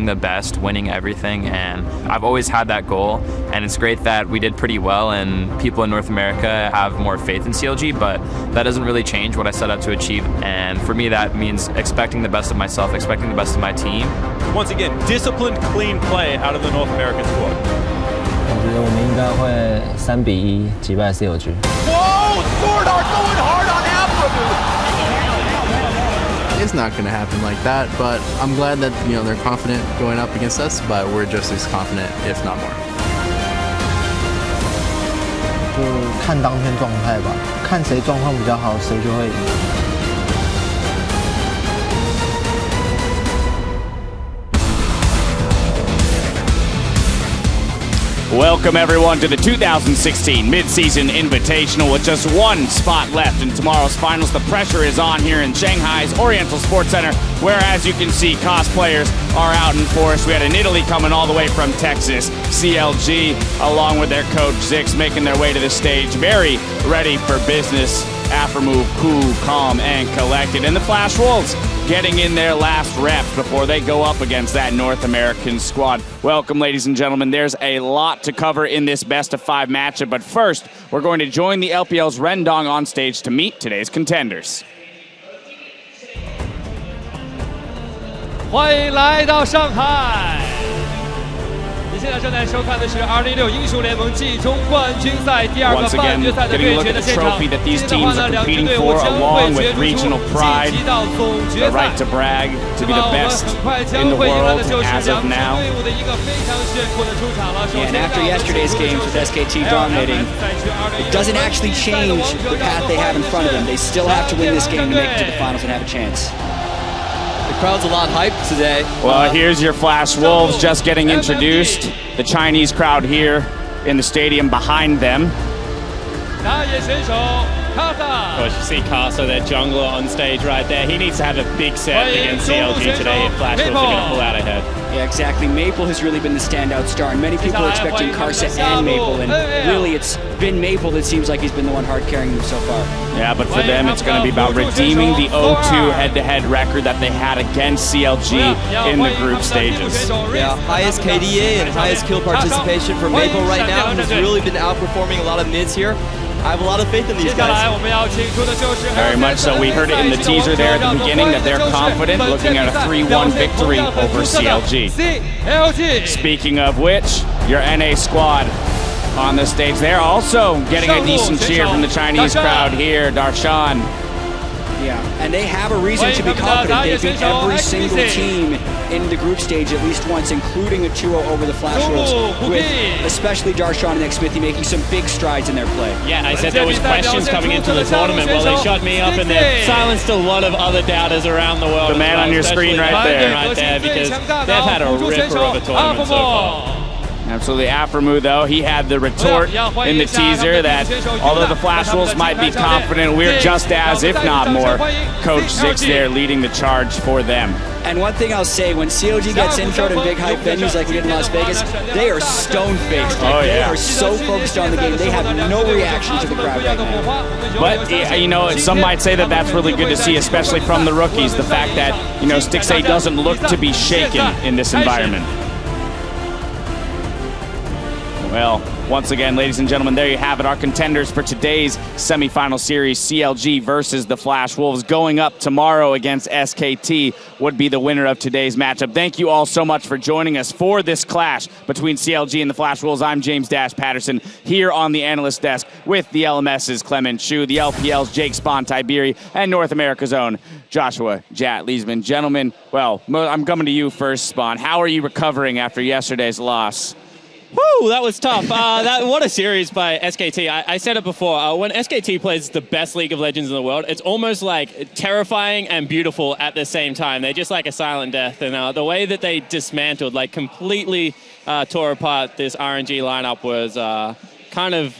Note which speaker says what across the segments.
Speaker 1: the best, winning everything, and I've always had that goal, and it's great that we did pretty well and people in North America have more faith in CLG, but that doesn't really change what I set out to achieve, and for me that means expecting the best of myself, expecting the best of my team.
Speaker 2: Once again, disciplined, clean play out of the North American squad.
Speaker 3: 我觉得我们应该会3-1击败 CLG.
Speaker 2: Whoa, Swordart going hard on Afro.
Speaker 4: It's not going to happen like that, but I'm glad that they're confident going up against us, but we're just as confident, if not more.
Speaker 3: 就看当天状态吧，看谁状况比较好，谁就会赢。
Speaker 5: Welcome everyone to the 2016 Mid-Season Invitational with just one spot left in tomorrow's finals. The pressure is on here in Shanghai's Oriental Sports Center, where as you can see, cosplayers are out in force. We had an Italy coming all the way from Texas, CLG, along with their coach Zix, making their way to the stage, very ready for business. Aftermove, cool, calm, and collected. And the Flash Wolves getting in their last reps before they go up against that North American squad. Welcome, ladies and gentlemen. There's a lot to cover in this best-of-5 matchup, but first, we're going to join the LPL's Rendong on stage to meet today's contenders.
Speaker 6: 欢迎来到上海。你现在正在收看的是2016英雄联盟季中冠军赛第二个半决赛的对决的现场。今天的话呢，两支队伍将会角逐出晋级到总决赛。那么我们很快将会迎来的就是两支队伍的一个非常炫酷的出场了。首先
Speaker 7: after yesterday's games with SKT dominating, it doesn't actually change the path they have in front of them. They still have to win this game to make it to the finals and have a chance.
Speaker 6: The crowd's a lot hyped today.
Speaker 5: Well, here's your Flash Wolves just getting introduced. The Chinese crowd here in the stadium behind them.
Speaker 8: Of course, you see Casa, their jungler, on stage right there. He needs to have a big set against CLG today if Flash Wolves are going to pull out ahead.
Speaker 7: Yeah, exactly. Maple has really been the standout star, and many people are expecting Karsa and Maple, and really it's been Maple that seems like he's been the one hard carrying them so far.
Speaker 5: Yeah, but for them it's going to be about redeeming the 0-2 head-to-head record that they had against CLG in the group stages.
Speaker 9: Yeah, highest KDA and highest kill participation for Maple right now. He's really been outperforming a lot of mids here. I have a lot of faith in these guys.
Speaker 5: Very much so. We heard it in the teaser there at the beginning that they're confident, looking at a 3-1 victory over CLG. Speaking of which, your NA squad on the stage. They're also getting a decent cheer from the Chinese crowd here, Darshan.
Speaker 7: Yeah, and they have a reason to be confident. They beat every single team in the group stage at least once, including a 2-0 over the Flash Wolves, with especially Darshan and Xmithy making some big strides in their play.
Speaker 8: Yeah, I said there was questions coming into the tournament. Well, they shut me up and they've silenced a lot of other doubters around the world.
Speaker 5: The man on your screen right there.
Speaker 8: Because they've had a ripper of a tournament so far.
Speaker 5: Absolutely. Aframu, though, he had the retort in the teaser that although the Flash Wolves might be confident, we're just as, if not more. Coach Zix there leading the charge for them.
Speaker 7: And one thing I'll say, when CLG gets introed in big hype venues like we did in Las Vegas, they are stone-faced. They are so focused on the game, they have no reaction to the crowd right now.
Speaker 5: But, some might say that that's really good to see, especially from the rookies. The fact that, Stixxay doesn't look to be shaken in this environment. Well, once again, ladies and gentlemen, there you have it. Our contenders for today's semifinal series, CLG versus the Flash Wolves, going up tomorrow against SKT, would be the winner of today's matchup. Thank you all so much for joining us for this clash between CLG and the Flash Wolves. I'm James Dash Patterson here on the analyst desk with the LMS's Clement Shu, the LPL's Jake Spawn Tiberi, and North America's own Joshua Jat Leesman. Gentlemen, well, I'm coming to you first, Spawn. How are you recovering after yesterday's loss?
Speaker 8: Woo, that was tough. What a series by SKT. I said it before. When SKT plays the best League of Legends in the world, it's almost like terrifying and beautiful at the same time. They're just like a silent death. And the way that they dismantled, completely tore apart this RNG lineup was kind of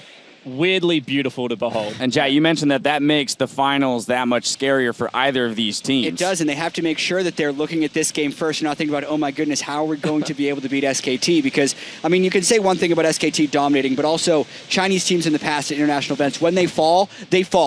Speaker 8: weirdly beautiful to behold.
Speaker 5: And Jay, you mentioned that makes the finals that much scarier for either of these teams.
Speaker 7: It does, and they have to make sure that they're looking at this game first and not thinking about, oh my goodness, how are we going to be able to beat SKT? Because, I mean, you can say one thing about SKT dominating, but also Chinese teams in the past at international events, when they fall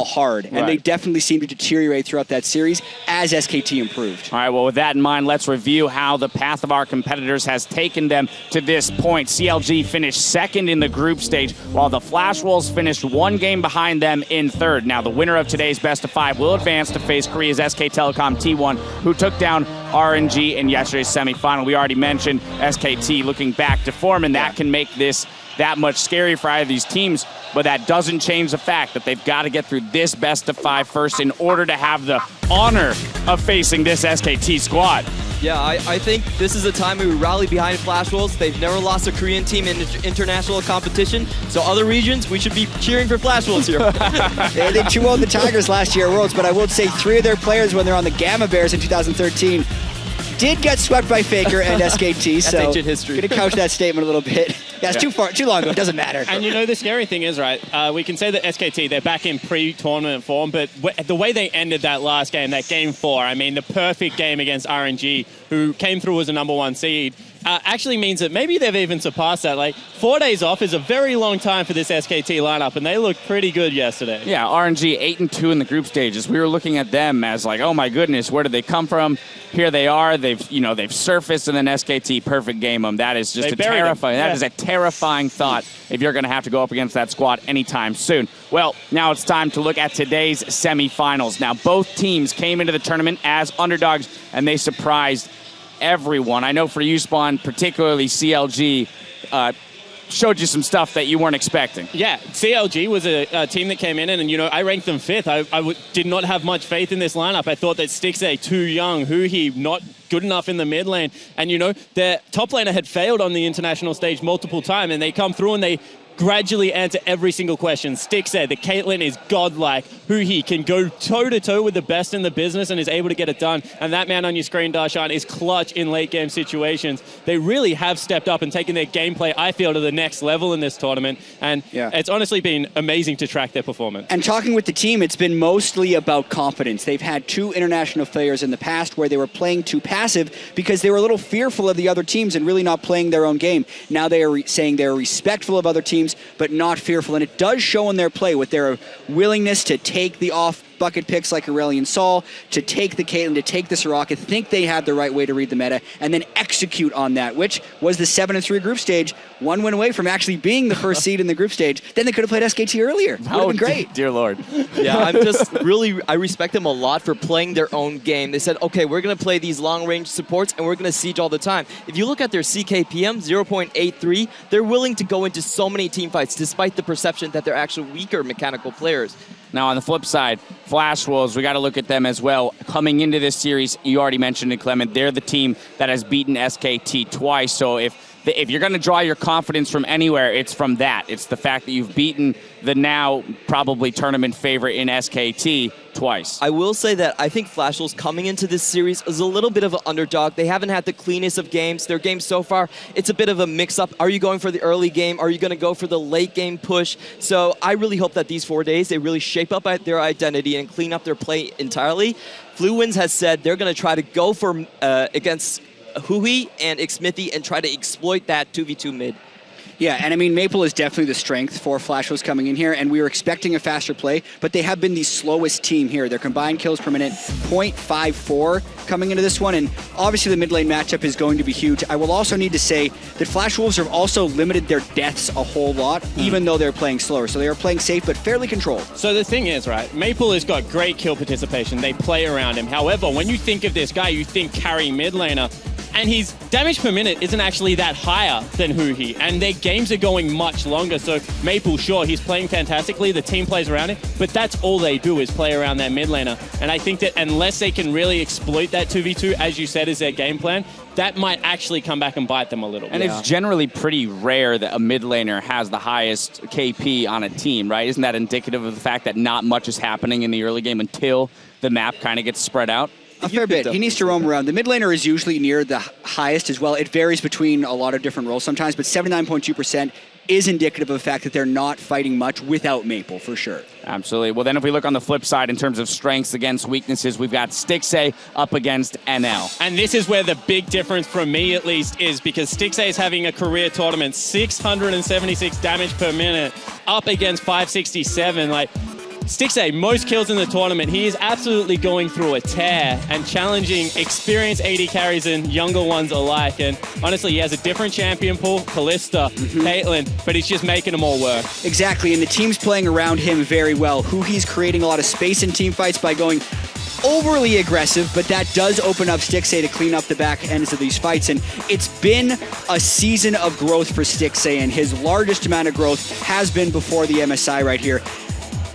Speaker 7: hard. And they definitely seem to deteriorate throughout that series as SKT improved.
Speaker 5: All right, well, with that in mind, let's review how the path of our competitors has taken them to this point. CLG finished second in the group stage, while the Flash Wolves finished one game behind them in third. Now, the winner of today's best of 5 will advance to face Korea's SK Telecom T1, who took down RNG in yesterday's semifinal. We already mentioned SKT looking back to form, and that can make this that much scary for either of these teams, but that doesn't change the fact that they've got to get through this best of 5 first in order to have the honor of facing this SKT squad.
Speaker 9: Yeah, I think this is a time we rally behind Flash Wolves. They've never lost a Korean team in international competition, so other regions, we should be cheering for Flash Wolves here.
Speaker 7: They 2-0'd the Tigers last year at Worlds, but I will say 3 of their players when they're on the Gamma Bears in 2013 did get swept by Faker and SKT, so
Speaker 9: ancient history.
Speaker 7: Gonna couch that statement a little bit. Yeah, it's too long ago, it doesn't matter.
Speaker 8: And you know, the scary thing is, right, we can say that SKT, they're back in pre-tournament form, but the way they ended that last game, that game 4, I mean, the perfect game against RNG, who came through as a #1 seed, actually means that maybe they've even surpassed that. Like, 4 days off is a very long time for this SKT lineup, and they looked pretty good yesterday.
Speaker 5: Yeah, RNG 8-2 in the group stages. We were looking at them as like, oh my goodness, where did they come from? Here they are. They've surfaced, and then SKT perfect game them. That is just terrifying. That is a terrifying thought if you're going to have to go up against that squad anytime soon. Well, now it's time to look at today's semifinals. Now, both teams came into the tournament as underdogs, and they surprised everyone. I know for you, Spawn, particularly CLG, showed you some stuff that you weren't expecting.
Speaker 8: Yeah, CLG was a team that came in, and you know, I ranked them 5th. I did not have much faith in this lineup. I thought that Stixay, too young, Huhi, not good enough in the mid lane. And you know, their top laner had failed on the international stage multiple times, and they come through and they gradually answer every single question. Stixay, the Caitlyn is godlike. Huhi can go toe-to-toe with the best in the business and is able to get it done. And that man on your screen, Darshan, is clutch in late-game situations. They really have stepped up and taken their gameplay, I feel, to the next level in this tournament. And it's honestly been amazing to track their performance.
Speaker 7: And talking with the team, it's been mostly about confidence. They've had 2 international failures in the past where they were playing too passive because they were a little fearful of the other teams and really not playing their own game. Now they are saying they're respectful of other teams, but not fearful. And it does show in their play with their willingness to take the off-bucket picks like Aurelion Sol, to take the Caitlyn, to take the Soraka, think they had the right way to read the meta, and then execute on that, which was the 7-3 group stage, 1 win away from actually being the first seed in the group stage. Then they could have played SKT earlier. Would have been great.
Speaker 5: Dear Lord.
Speaker 9: Yeah, I respect them a lot for playing their own game. They said, okay, we're going to play these long-range supports, and we're going to siege all the time. If you look at their CKPM, 0.83, they're willing to go into so many team fights, despite the perception that they're actually weaker mechanical players.
Speaker 5: Now, on the flip side, Flash Wolves, we got to look at them as well. Coming into this series, you already mentioned it, Clement, they're the team that has beaten SKT twice. So if you're going to draw your confidence from anywhere, it's from that. It's the fact that you've beaten the now probably tournament favorite in SKT twice.
Speaker 9: I will say that I think Flash Wolves coming into this series is a little bit of an underdog. They haven't had the cleanest of games. Their game so far, it's a bit of a mix-up. Are you going for the early game? Are you going to go for the late game push? So I really hope that these 4 days, they really shape up their identity and clean up their play entirely. Fluwins has said they're going to try to go for against Huhi and Xmithy and try to exploit that 2v2 mid.
Speaker 7: Yeah, and I mean, Maple is definitely the strength for Flash Wolves coming in here, and we were expecting a faster play, but they have been the slowest team here. Their combined kills per minute, 0.54 coming into this one, and obviously the mid lane matchup is going to be huge. I will also need to say that Flash Wolves have also limited their deaths a whole lot, even though they're playing slower. So they are playing safe, but fairly controlled.
Speaker 8: So the thing is, right, Maple has got great kill participation. They play around him. However, when you think of this guy, you think carry mid laner, and his damage per minute isn't actually that higher than Huhi, and their games are going much longer. So Maple, sure, he's playing fantastically, the team plays around him, but that's all they do is play around their mid laner. And I think that unless they can really exploit that 2v2, as you said, is their game plan, that might actually come back and bite them a little.
Speaker 5: And it's generally pretty rare that a mid laner has the highest KP on a team, right? Isn't that indicative of the fact that not much is happening in the early game until the map kind of gets spread out?
Speaker 7: A fair bit. He needs to roam around. The mid laner is usually near the highest as well. It varies between a lot of different roles sometimes, but 79.2% is indicative of the fact that they're not fighting much without Maple, for sure.
Speaker 5: Absolutely. Well, then if we look on the flip side in terms of strengths against weaknesses, we've got Stixxay up against NL.
Speaker 8: And this is where the big difference from me, at least, is because Stixxay is having a career tournament, 676 damage per minute, up against 567. Like, Stixxay, most kills in the tournament. He is absolutely going through a tear and challenging experienced AD carries and younger ones alike. And honestly, he has a different champion pool, Kalista, Caitlyn, but he's just making them all work.
Speaker 7: Exactly, and the team's playing around him very well. He's creating a lot of space in team fights by going overly aggressive, but that does open up Stixxay to clean up the back ends of these fights. And it's been a season of growth for Stixxay, and his largest amount of growth has been before the MSI right here.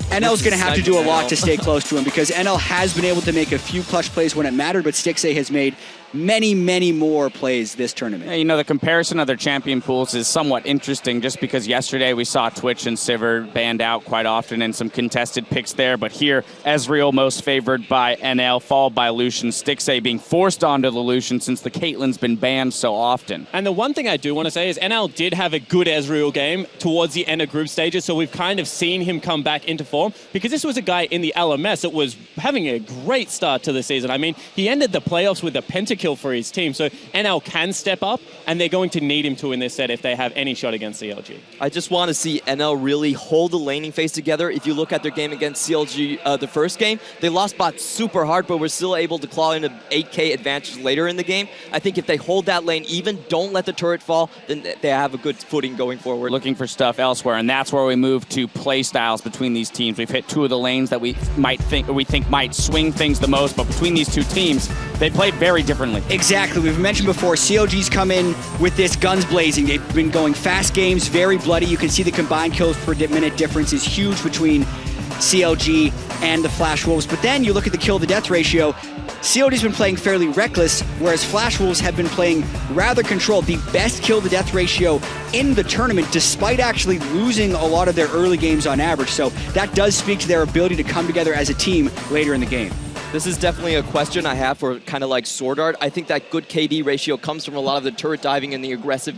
Speaker 7: NL's going to have to do a lot to stay close to him because NL has been able to make a few clutch plays when it mattered, but Stixxay has made many, many more plays this tournament.
Speaker 5: Yeah, you know, the comparison of their champion pools is somewhat interesting just because yesterday we saw Twitch and Sivir banned out quite often and some contested picks there, but here, Ezreal most favored by NL, followed by Lucian, Stixxay being forced onto the Lucian since the Caitlyn's been banned so often.
Speaker 8: And the one thing I do want to say is NL did have a good Ezreal game towards the end of group stages, so we've kind of seen him come back into form because this was a guy in the LMS that was having a great start to the season. I mean, he ended the playoffs with a pentakill for his team, so NL can step up, and they're going to need him to in this set if they have any shot against CLG.
Speaker 9: I just want to see NL really hold the laning phase together. If you look at their game against CLG, the first game, they lost bot super hard, but were still able to claw in an 8K advantage later in the game. I think if they hold that lane even, don't let the turret fall, then they have a good footing going forward.
Speaker 5: Looking for stuff elsewhere, and that's where we move to play styles between these teams. We've hit two of the lanes that we think might swing things the most, but between these two teams, they play very differently.
Speaker 7: Exactly. We've mentioned before, CLG's come in with this guns blazing. They've been going fast games, very bloody. You can see the combined kills per minute difference is huge between CLG and the Flash Wolves. But then you look at the kill to death ratio, CLG's been playing fairly reckless, whereas Flash Wolves have been playing rather controlled. The best kill to death ratio in the tournament, despite actually losing a lot of their early games on average. So that does speak to their ability to come together as a team later in the game.
Speaker 9: This is definitely a question I have for kind of like Sword Art. I think that good KD ratio comes from a lot of the turret diving and the aggressive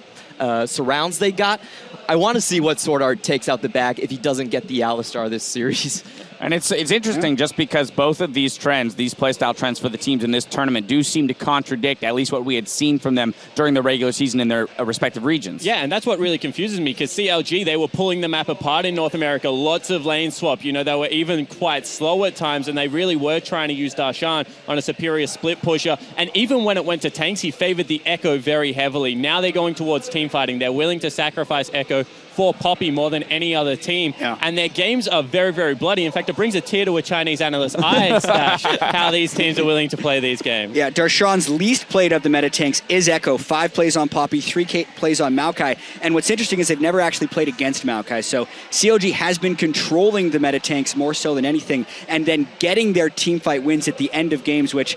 Speaker 9: surrounds they got. I want to see what Sword Art takes out the bag if he doesn't get the Alistar this series.
Speaker 5: And it's interesting just because both of these trends, these playstyle trends for the teams in this tournament do seem to contradict at least what we had seen from them during the regular season in their respective regions.
Speaker 8: Yeah, and that's what really confuses me because CLG, they were pulling the map apart in North America, lots of lane swap. You know, they were even quite slow at times and they really were trying to use Darshan on a superior split pusher. And even when it went to tanks, he favored the Echo very heavily. Now they're going towards team fighting. They're willing to sacrifice Echo for Poppy more than any other team.
Speaker 7: Yeah.
Speaker 8: And their games are very, very bloody. In fact, it brings a tear to a Chinese analyst's eye, Stash, how these teams are willing to play these games.
Speaker 7: Yeah, Darshan's least played of the meta tanks is Echo. 5 plays on Poppy, 3 plays on Maokai. And what's interesting is they've never actually played against Maokai. So CLG has been controlling the meta tanks more so than anything, and then getting their team fight wins at the end of games, which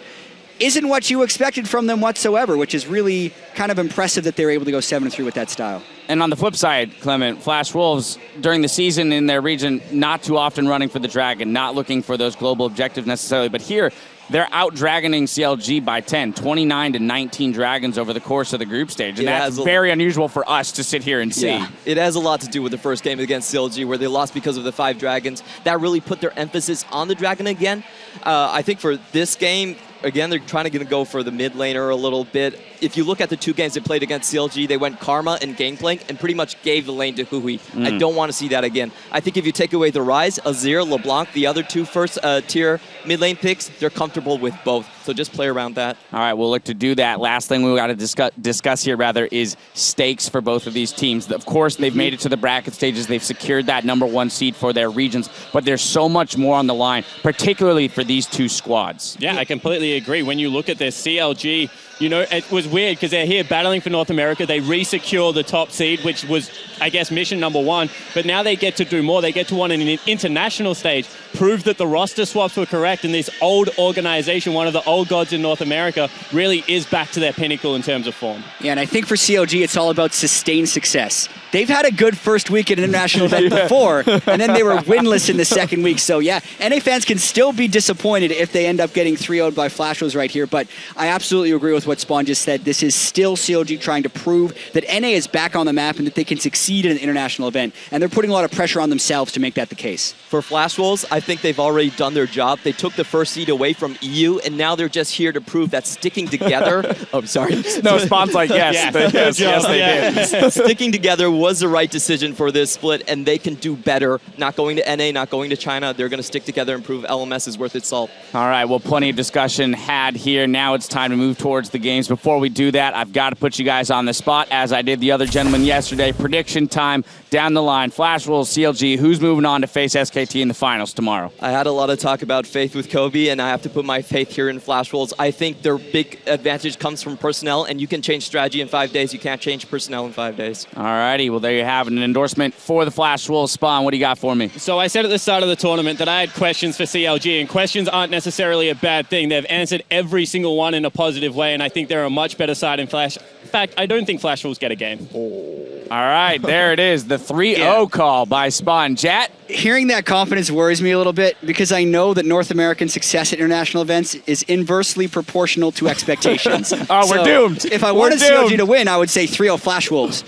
Speaker 7: isn't what you expected from them whatsoever, which is really kind of impressive that they're able to go 7-3 with that style.
Speaker 5: And on the flip side, Clement, Flash Wolves, during the season in their region, not too often running for the Dragon, not looking for those global objectives necessarily, but here, they're out-dragoning CLG by 10, 29 to 19 Dragons over the course of the group stage. And that's very unusual for us to sit here and see.
Speaker 9: Yeah, it has a lot to do with the first game against CLG where they lost because of the 5 Dragons. That really put their emphasis on the Dragon again. I think for this game, again, they're trying to go for the mid laner a little bit. If you look at the 2 games they played against CLG, they went Karma and Gangplank and pretty much gave the lane to Hui. I don't want to see that again. I think if you take away the Rise, Azir, LeBlanc, the other 2 first-tier mid lane picks, they're comfortable with both. So just play around that.
Speaker 5: All right, we'll look to do that. Last thing we got to discuss here, rather, is stakes for both of these teams. Of course, they've made it to the bracket stages. They've secured that #1 seed for their regions, but there's so much more on the line, particularly for these 2 squads.
Speaker 8: Yeah, I completely agree. When you look at this, CLG, You know, it was weird because they're here battling for North America. They re-secure the top seed, which was, I guess, mission number one. But now they get to do more. They get to win an international stage, prove that the roster swaps were correct, and this old organization, one of the old gods in North America, really is back to their pinnacle in terms of form.
Speaker 7: Yeah, and I think for CLG, it's all about sustained success. They've had a good first week at an international event before, and then they were winless in the second week. So yeah, NA fans can still be disappointed if they end up getting 3-0'd by Flash Wolves right here, but I absolutely agree with what Spawn just said. This is still CLG trying to prove that NA is back on the map and that they can succeed in an international event, and they're putting a lot of pressure on themselves to make that the case.
Speaker 9: For Flash Wolves, I think they've already done their job. They took the first seed away from EU, and now they're just here to prove that sticking together... oh, sorry.
Speaker 5: No, Spawn's like, yes. Yes, they did.
Speaker 9: Sticking together was the right decision for this split, and they can do better. Not going to NA, not going to China. They're going to stick together and prove LMS is worth its salt.
Speaker 5: All right, well, plenty of discussion had here. Now it's time to move towards the games. Before we do that, I've got to put you guys on the spot, as I did the other gentleman yesterday. Prediction time down the line. Flash Wolves, CLG, who's moving on to face SKT in the finals tomorrow?
Speaker 9: I had a lot of talk about faith with Kobe, and I have to put my faith here in Flash Wolves. I think their big advantage comes from personnel, and you can change strategy in 5 days. You can't change personnel in 5 days.
Speaker 5: All righty, well, there you have it, an endorsement for the Flash Wolves. Spawn, what do you got for me?
Speaker 8: So I said at the start of the tournament that I had questions for CLG, and questions aren't necessarily a bad thing. They've answered every single one in a positive way, and I think they're a much better side in Flash. In fact, I don't think Flash Wolves get a game.
Speaker 5: All right, there it is, the 3-0 call by Spawn. Jat?
Speaker 7: Hearing that confidence worries me a little bit because I know that North American success at international events is inversely proportional to expectations.
Speaker 5: We're doomed.
Speaker 7: If I wanted CLG to win, I would say 3-0 Flash Wolves.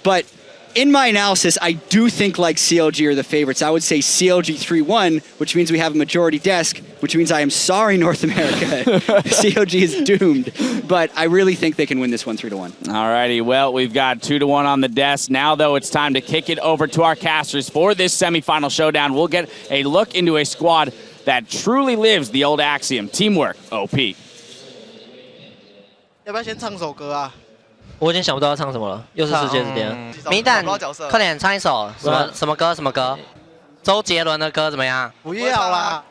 Speaker 7: But in my analysis, I do think like CLG are the favorites. I would say CLG 3-1, which means we have a majority desk, which means I am sorry, North America. CLG is doomed. But I really think they can win this one 3-1.
Speaker 5: All righty, well, we've got 2-1 on the desk. Now, though, it's time to kick it over to our casters for this semifinal showdown. We'll get a look into a squad that truly lives the old axiom, teamwork, OP.
Speaker 3: 要不要先唱首歌啊？
Speaker 10: 我已经想不到要唱什么了，又是世界之巅。米蛋，快点唱一首什么歌？什么歌？周杰伦的歌怎么样？
Speaker 3: 不要啦，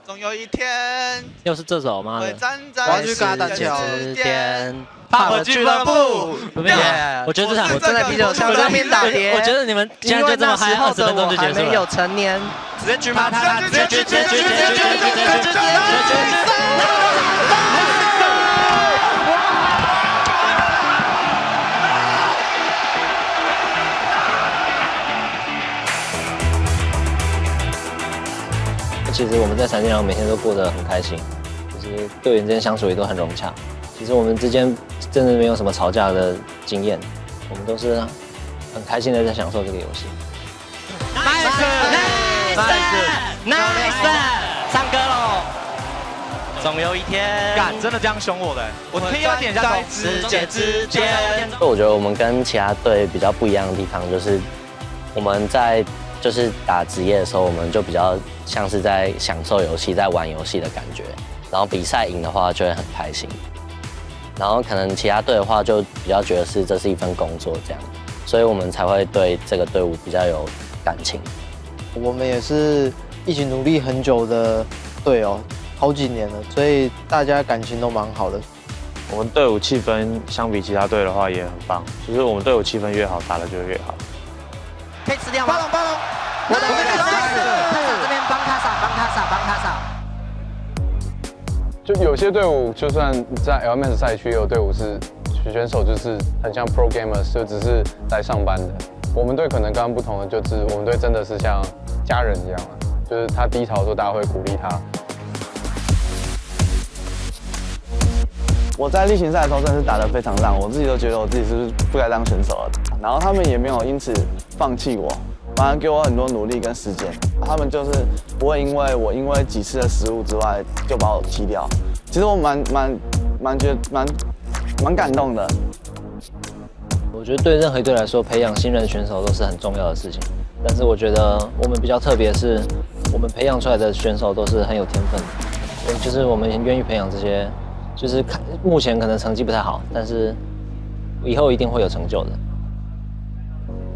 Speaker 3: 总有一天。
Speaker 10: 又是这首吗？
Speaker 3: 会站在世界之巅。Pop 俱乐部。
Speaker 10: 我觉得这场
Speaker 3: 我正在啤酒箱上面打碟。
Speaker 10: 我觉得你们现在就这么嗨，20分钟就结束了。
Speaker 3: 还没有成年。直接举报他！直接举！
Speaker 10: 其实我们在闪电狼每天都过得很开心，就是队员之间相处也都很融洽。其实我们之间真的没有什么吵架的经验，我们都是很开心的在享受这个游戏。Nice， 唱歌喽！总有一天，
Speaker 2: 干，真的这样凶我的，我可以要点一下头。
Speaker 10: 世界之间。我觉得我们跟其他队比较不一样的地方，就是我们在就是打职业的时候，我们就比较像是在享受游戏，在玩游戏的感觉。然后比赛赢的话就会很开心。然后可能其他队的话就比较觉得这是一份工作这样，所以我们才会对这个队伍比较有感情。
Speaker 3: 我们也是一起努力很久的队友，好几年了，所以大家感情都蛮好的。
Speaker 11: 我们队伍气氛相比其他队的话也很棒，就是我们队伍气氛越好，打的就会越好。
Speaker 10: 可以吃掉吗？巴龙，我的他扫这边帮他扫。
Speaker 12: 就有些队伍，就算在 LMS 赛区，也有队伍是选手，就是很像 Pro Gamers， 就只是来上班的。我们队可能跟他们不同的，就是我们队真的是像家人一样啊，就是他低潮的时候，大家会鼓励他。
Speaker 13: 我在例行赛的时候真的是打得非常烂，我自己都觉得我自己是不是不该当选手了。然后他们也没有因此放弃我，反而给我很多努力跟时间。他们就是不会因为几次的失误之外就把我踢掉。其实我蛮感动的。
Speaker 10: 我觉得对任何一队来说，培养新人选手都是很重要的事情。但是我觉得我们比较特别的是，我们培养出来的选手都是很有天分的，就是我们愿意培养这些。就是目前可能成绩不太好，但是以后一定会有成就的。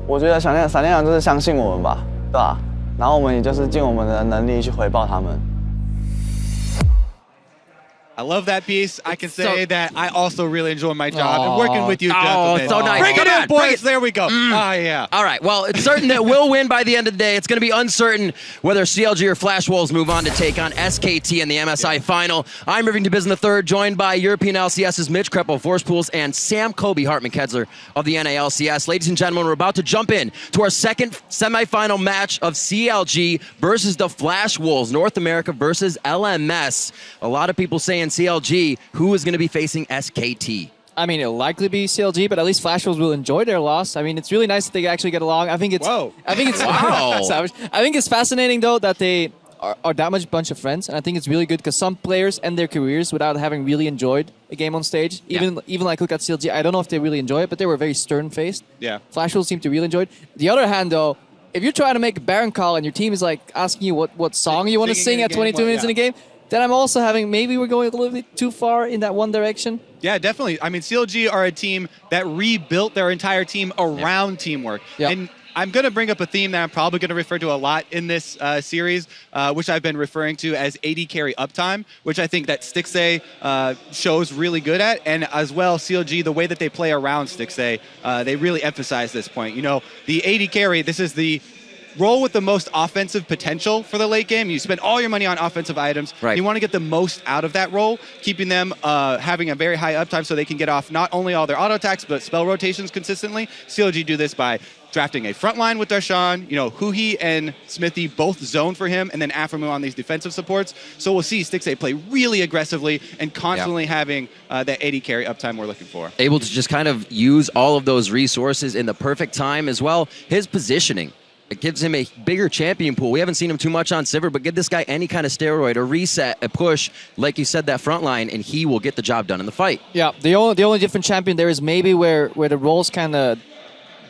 Speaker 13: 我觉得闪电狼就是相信我们吧，对吧？然后我们也就是尽我们的能力去回报他们。
Speaker 14: I love that piece. I can say that I also really enjoy my job and working with you,
Speaker 15: Oh,
Speaker 14: gentlemen.
Speaker 15: so nice.
Speaker 14: Bring
Speaker 15: Come
Speaker 14: it in,
Speaker 15: on, bring
Speaker 14: boys.
Speaker 15: it.
Speaker 14: There we go. Yeah.
Speaker 15: All right. Well, it's certain that we'll win by the end of the day. It's going to be uncertain whether CLG or Flash Wolves move on to take on SKT in the MSI final. I'm Irving DeBizin III, joined by European LCS's Mitch Kreppel, Force Pools, and Sam Kobe Hartman-Kedsler of the NALCS. Ladies and gentlemen, we're about to jump in to our second semifinal match of CLG versus the Flash Wolves, North America versus LMS. A lot of people saying CLG. Who is going to be facing SKT?
Speaker 16: I mean, it'll likely be CLG, but at least Flash Wolves will enjoy their loss. I mean, it's really nice that they actually get along. I think it's
Speaker 15: Wow.
Speaker 16: savage. I think it's fascinating though that they are that much bunch of friends, and I think it's really good because some players end their careers without having really enjoyed a game on stage. Even like look at CLG, I don't know if they really enjoy it, but they were very stern-faced.
Speaker 14: Yeah.
Speaker 16: Flash Wolves seem to really enjoy it. The other hand though, if you're trying to make a Baron call and your team is like asking you what song you want to sing at 22 minutes in a game, then I'm also having, maybe we're going a little bit too far in that one direction.
Speaker 14: Yeah, definitely. I mean, CLG are a team that rebuilt their entire team around teamwork. And I'm going to bring up a theme that I'm probably going to refer to a lot in this series, which I've been referring to as AD carry uptime, which I think that Stixxay shows really good at. And as well, CLG, the way that they play around Stixxay, they really emphasize this point. You know, the AD carry, this is the role with the most offensive potential for the late game. You spend all your money on offensive items.
Speaker 15: Right.
Speaker 14: You want to get the most out of that role, keeping them having a very high uptime so they can get off not only all their auto attacks, but spell rotations consistently. CLG do this by drafting a front line with Darshan. You know, Huhi and Smithy both zone for him, and then Aphromoo on these defensive supports. So we'll see Stixxay play really aggressively and constantly having that AD carry uptime we're looking for.
Speaker 15: Able to just kind of use all of those resources in the perfect time as well. His positioning, it gives him a bigger champion pool. We haven't seen him too much on Sivir, but give this guy any kind of steroid, a reset, a push, like you said, that front line, and he will get the job done in the fight.
Speaker 16: Yeah, the only different champion there is maybe where the roles kind of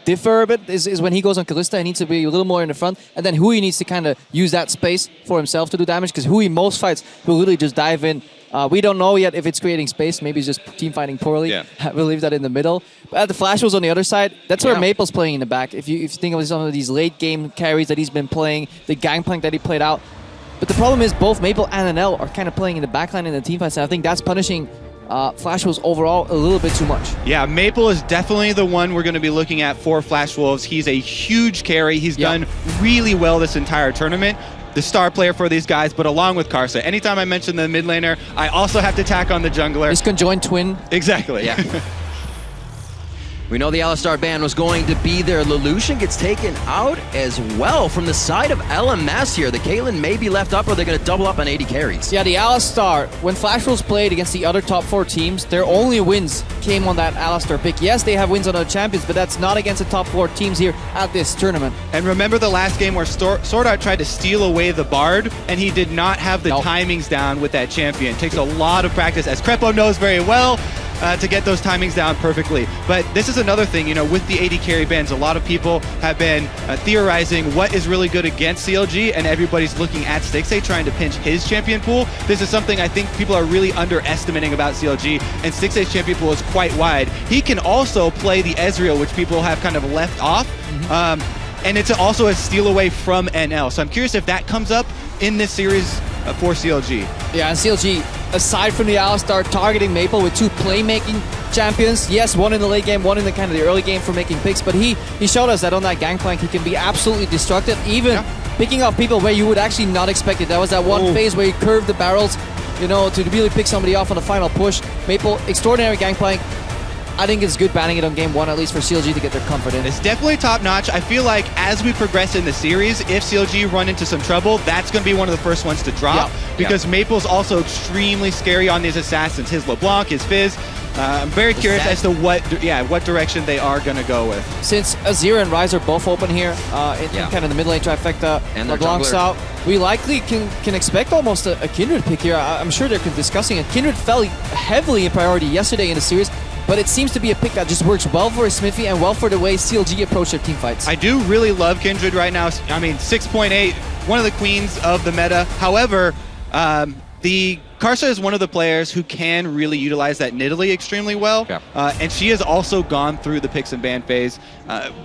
Speaker 16: differ a bit is when he goes on Kalista. He needs to be a little more in the front, and then Hui needs to kind of use that space for himself to do damage, because Hui, most fights, will literally just dive in. We don't know yet if it's creating space. Maybe it's just team fighting poorly.
Speaker 14: Yeah.
Speaker 16: We'll leave that in the middle. But at the Flash Wolves on the other side, that's where Maple's playing in the back. If you think of some of these late game carries that he's been playing, the gangplank that he played out. But the problem is both Maple and NL are kind of playing in the backline in the team fights, and I think that's punishing Flash Wolves overall a little bit too much.
Speaker 14: Yeah, Maple is definitely the one we're going to be looking at for Flash Wolves. He's a huge carry. He's done really well this entire tournament. The star player for these guys, but along with Karsa. Anytime I mention the mid laner, I also have to tack on the jungler.
Speaker 16: This conjoined twin.
Speaker 14: Exactly.
Speaker 15: Yeah. We know the Alistar ban was going to be there. Lelouch gets taken out as well from the side of LMS here. The Caitlyn may be left up, or they're going to double up on 80 carries.
Speaker 16: Yeah, the Alistar, when Flash Wolves played against the other top 4 teams, their only wins came on that Alistar pick. Yes, they have wins on other champions, but that's not against the top 4 teams here at this tournament.
Speaker 14: And remember the last game where Sword Art tried to steal away the Bard, and he did not have the timings down with that champion. It takes a lot of practice, as Krepo knows very well, to get those timings down perfectly. But this is another thing, you know, with the AD carry bans, a lot of people have been theorizing what is really good against CLG, and everybody's looking at Stixxay trying to pinch his champion pool. This is something I think people are really underestimating about CLG, and Stixxay's champion pool is quite wide. He can also play the Ezreal, which people have kind of left off, and it's also a steal away from NL. So I'm curious if that comes up in this series for CLG.
Speaker 16: Yeah, and CLG, aside from the Alistar, targeting Maple with 2 playmaking champions. Yes, one in the late game, one in the kind of the early game for making picks, but he showed us that on that gangplank he can be absolutely destructive, even picking off people where you would actually not expect it. That was that one phase where he curved the barrels, you know, to really pick somebody off on the final push. Maple, extraordinary gangplank. I think it's good banning it on game 1, at least for CLG to get their comfort in.
Speaker 14: It's definitely top-notch. I feel like as we progress in the series, if CLG run into some trouble, that's going to be one of the first ones to drop, because Maple's also extremely scary on these assassins. His LeBlanc, his Fizz. I'm very curious as to what direction they are going to go with.
Speaker 16: Since Azir and Ryze are both open here, in kind of the mid lane trifecta,
Speaker 15: and
Speaker 16: LeBlanc's out, we likely can expect almost a Kindred pick here. I'm sure they're discussing it. Kindred fell heavily in priority yesterday in the series, but it seems to be a pick that just works well for Smithy and well for the way CLG approach their team fights.
Speaker 14: I do really love Kindred right now. I mean, 6.8, one of the queens of the meta. However, the Karsa is one of the players who can really utilize that Nidalee extremely well, and she has also gone through the picks and ban phase.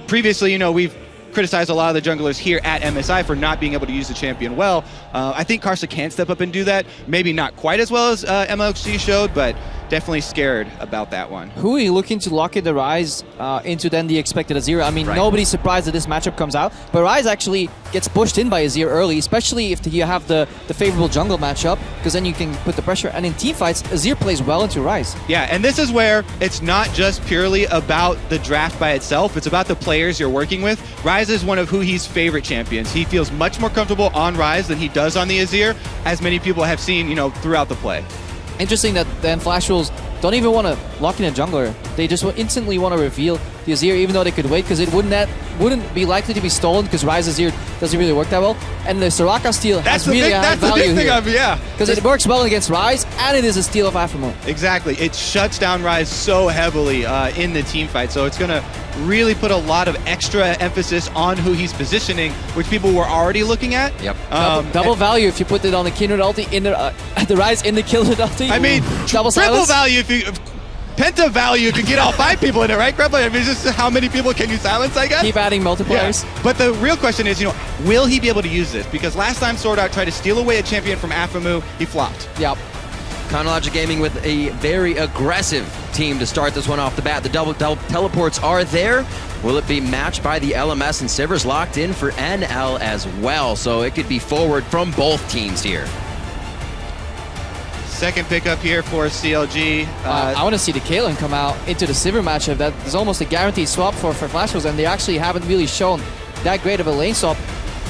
Speaker 14: Previously, you know, we've criticize a lot of the junglers here at MSI for not being able to use the champion well. I think Karsa can step up and do that. Maybe not quite as well as MLG showed, but definitely scared about that one.
Speaker 16: Who are you looking to lock in the Rise into then the expected Azir? I mean, nobody's surprised that this matchup comes out, but Rise actually gets pushed in by Azir early, especially if you have the favorable jungle matchup, because then you can put the pressure. And in teamfights, Azir plays well into Rise.
Speaker 14: Yeah, and this is where it's not just purely about the draft by itself, it's about the players you're working with. Rise is one of Hui's favorite champions. He feels much more comfortable on Rise than he does on the Azir, as many people have seen, you know, throughout the play.
Speaker 16: Interesting that then Flash Wolves don't even want to lock in a jungler. They just instantly want to reveal the Azir, even though they could wait, because it wouldn't be likely to be stolen, because Rise Azir doesn't really work that well. And the Soraka steal has really high value here. Because it works well against Rise, and it is a steal of Aphromoon.
Speaker 14: Exactly. It shuts down Rise so heavily in the team fight, so it's going to really put a lot of extra emphasis on who he's positioning, which people were already looking at.
Speaker 15: Yep.
Speaker 16: Double value if you put it on the Kindred ulti, in the Rise in the Kindred ulti.
Speaker 14: I mean,
Speaker 16: double
Speaker 14: triple value if you... Penta value if you get all 5 people in it, right, Grubba? I mean, it's just how many people can you silence, I guess?
Speaker 16: Keep adding multipliers.
Speaker 14: Yeah. But the real question is, you know, will he be able to use this? Because last time Sword Art tried to steal away a champion from Aphromoo, he flopped.
Speaker 16: Yep.
Speaker 15: Chronologic Gaming with a very aggressive team to start this one off the bat. The double teleports are there. Will it be matched by the LMS, and Sivir's locked in for NL as well, so it could be forward from both teams here.
Speaker 14: Second pickup here for CLG.
Speaker 16: I want to see the Kaelin come out into the Sivir matchup. That is almost a guaranteed swap for Flash Wolves, and they actually haven't really shown that great of a lane swap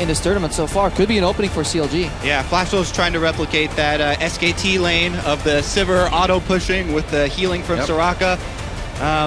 Speaker 16: in this tournament so far. Could be an opening for CLG.
Speaker 14: Yeah, Flash Wolves trying to replicate that SKT lane of the Sivir auto-pushing with the healing from Soraka.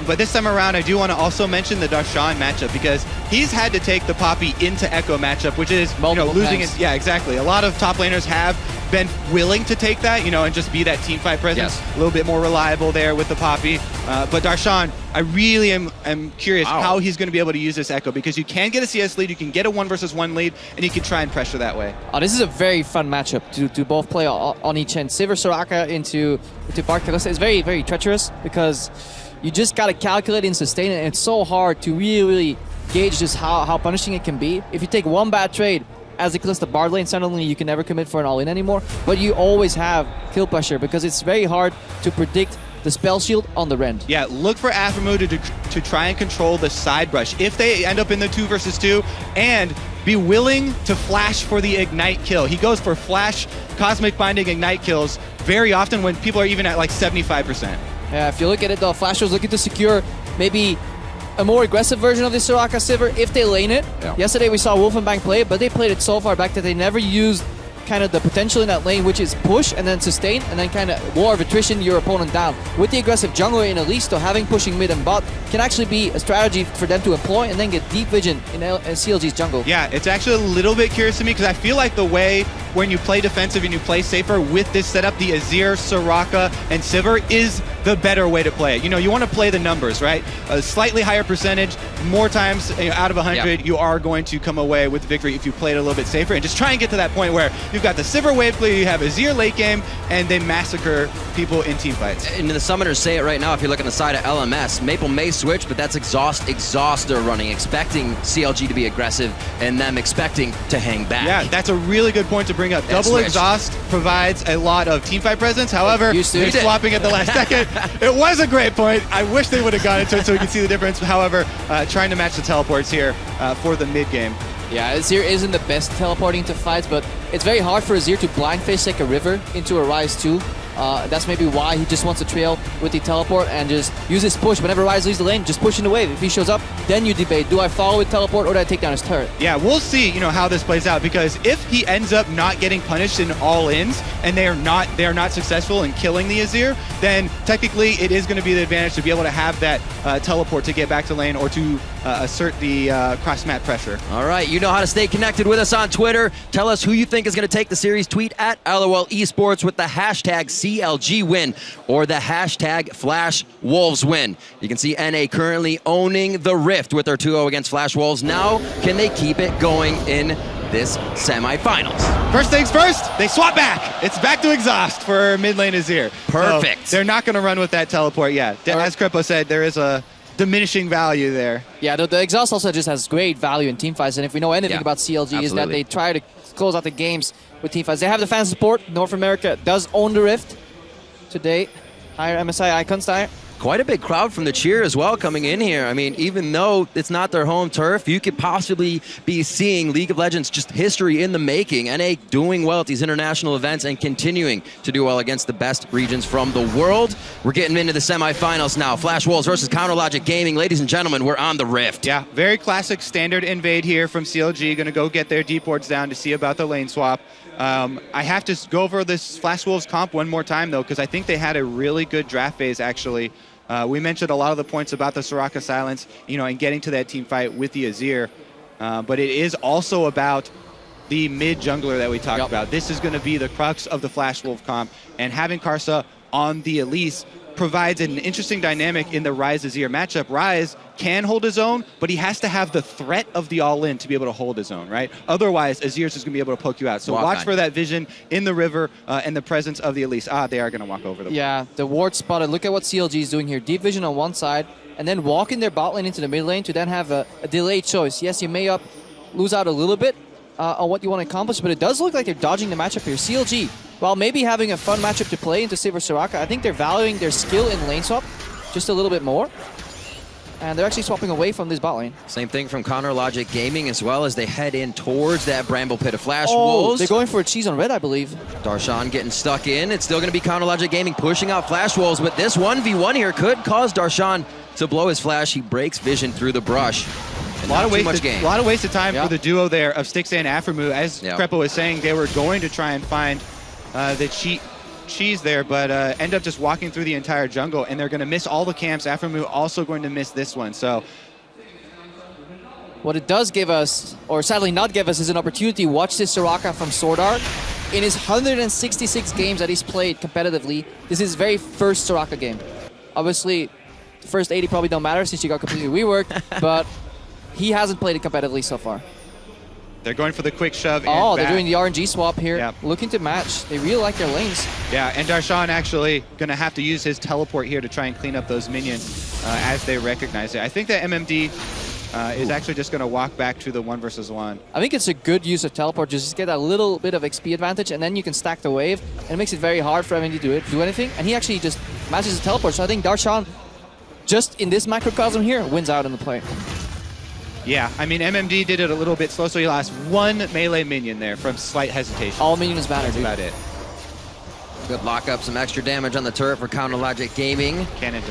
Speaker 14: But this time around, I do want to also mention the Darshan matchup, because he's had to take the Poppy into Echo matchup, which is losing his... Yeah, exactly. A lot of top laners have been willing to take that, and just be that team fight presence. A little bit more reliable there with the Poppy. But Darshan, I really am curious how he's going to be able to use this Echo, because you can get a CS lead, you can get a 1 versus 1 lead, and you can try and pressure that way.
Speaker 16: Oh, this is a very fun matchup to both play on each end. Sivir Soraka into Bard Kalista is very, very treacherous, because you just got to calculate and sustain it, and it's so hard to really gauge just how punishing it can be. If you take one bad trade as a Kalista Bard lane, suddenly you can never commit for an all-in anymore, but you always have kill pressure, because it's very hard to predict the spell shield on the rend.
Speaker 14: Yeah, look for Aphromoo to try and control the side brush if they end up in the 2 versus 2, and be willing to flash for the ignite kill. He goes for flash, cosmic binding, ignite kills very often when people are even at like 75%.
Speaker 16: Yeah, if you look at it though, Flash was looking to secure maybe a more aggressive version of the Soraka Sivir if they lane it. Yesterday we saw Wolfenbang play it, but they played it so far back that they never used kind of the potential in that lane, which is push and then sustain and then kind of war of attrition your opponent down. With the aggressive jungler in Alisto, having pushing mid and bot can actually be a strategy for them to employ and then get deep vision in CLG's jungle.
Speaker 14: Yeah, it's actually a little bit curious to me, because I feel like the way when you play defensive and you play safer with this setup, the Azir, Soraka, and Sivir is the better way to play it. You want to play the numbers, right? A slightly higher percentage, more times out of 100, you are going to come away with victory if you play it a little bit safer, and just try and get to that point where you've got the Sivir wave play, you have Azir late game, and they massacre people in team fights.
Speaker 15: And the summoners say it right now, if you look on the side of LMS, Maple may switch, but that's Exhaust they're running, expecting CLG to be aggressive, and them expecting to hang back.
Speaker 14: Yeah, that's a really good point to bring up. Double Exhaust provides a lot of teamfight presence. However, they're swapping at the last second. It was a great point. I wish they would have gone into it so we could see the difference. However, trying to match the teleports here for the mid game.
Speaker 16: Yeah, Azir isn't the best teleporting to fights, but it's very hard for Azir to blind face like a river into a Rise 2. That's maybe why he just wants to trail with the teleport and just use his push. Whenever Rise leaves the lane, just push in the wave. If he shows up, then you debate, do I follow with teleport or do I take down his turret?
Speaker 14: Yeah, we'll see, how this plays out, because if he ends up not getting punished in all-ins and they are not successful in killing the Azir, then technically it is going to be the advantage to be able to have that teleport to get back to lane or to assert the cross-mat pressure.
Speaker 15: All right, you know how to stay connected with us on Twitter. Tell us who you think is going to take the series. Tweet at LOL Esports with the hashtag CLG win or the hashtag Flash Wolves win. You can see NA currently owning the Rift with their 2-0 against Flash Wolves. Now, can they keep it going in this semifinals?
Speaker 14: First things first, they swap back. It's back to Exhaust for mid lane Azir.
Speaker 15: Perfect.
Speaker 14: So they're not going to run with that teleport yet. As Crepo said, there is a diminishing value there.
Speaker 16: Yeah, the exhaust also just has great value in teamfights, and if we know anything about CLG is that they try to close out the games with teamfights. They have the fan support. North America does own the Rift today. Higher MSI icons there.
Speaker 15: Quite a big crowd from the cheer as well coming in here. I mean, even though it's not their home turf, you could possibly be seeing League of Legends just history in the making. NA doing well at these international events and continuing to do well against the best regions from the world. We're getting into the semifinals now. Flash Wolves versus Counterlogic Gaming. Ladies and gentlemen, we're on the Rift.
Speaker 14: Yeah, very classic standard invade here from CLG. Going to go get their deep wards down to see about the lane swap. I have to go over this Flash Wolves comp one more time, though, because I think they had a really good draft phase, actually. We mentioned a lot of the points about the Soraka silence, and getting to that team fight with the Azir. But it is also about the mid jungler that we talked about. This is going to be the crux of the Flash Wolf comp, and having Karsa on the Elise provides an interesting dynamic in the Ryze Azir matchup. Ryze can hold his own, but he has to have the threat of the all-in to be able to hold his own, right? Otherwise, Azir's just going to be able to poke you out. So watch for that vision in the river and the presence of the Elise. They are going to walk over them.
Speaker 16: Yeah, the ward spotted. Look at what CLG is doing here. Deep vision on one side, and then walking their bot lane into the mid lane to then have a delayed choice. Yes, you may lose out a little bit on what you want to accomplish, but it does look like they're dodging the matchup here. CLG, while maybe having a fun matchup to play into Sivir Soraka, I think they're valuing their skill in lane swap just a little bit more. And they're actually swapping away from this bot lane.
Speaker 15: Same thing from Counterlogic Gaming as well as they head in towards that Bramble Pit of Flash Wolves.
Speaker 16: They're going for a cheese on red, I believe.
Speaker 15: Darshan getting stuck in. It's still going to be Counterlogic Gaming pushing out Flash Wolves, but this 1v1 here could cause Darshan to blow his flash. He breaks vision through the brush.
Speaker 14: A lot of wasted time for the duo there of Stixxay and Aphromoo. As Krepo was saying, they were going to try and find the cheese there, but end up just walking through the entire jungle, and they're going to miss all the camps. Aphromoo also going to miss this one. So
Speaker 16: what it does give us, or sadly not give us, is an opportunity to watch this Soraka from Sword Art. In his 166 games that he's played competitively, this is his very first Soraka game. Obviously, the first 80 probably don't matter since you got completely reworked, but he hasn't played it competitively so far.
Speaker 14: They're going for the quick shove.
Speaker 16: They're doing the RNG swap here, looking to match. They really like their lanes.
Speaker 14: Yeah, and Darshan actually going to have to use his teleport here to try and clean up those minions as they recognize it. I think that MMD is actually just going to walk back to the 1v1.
Speaker 16: I think it's a good use of teleport, just get a little bit of XP advantage, and then you can stack the wave, and it makes it very hard for MMD to do anything, and he actually just matches the teleport. So I think Darshan, just in this microcosm here, wins out in the play.
Speaker 14: Yeah, I mean, MMD did it a little bit slow, so he lost one melee minion there from slight hesitation.
Speaker 16: All minions matter,
Speaker 14: That's about it.
Speaker 15: Good lock up, some extra damage on the turret for Counterlogic Gaming.
Speaker 14: Cannon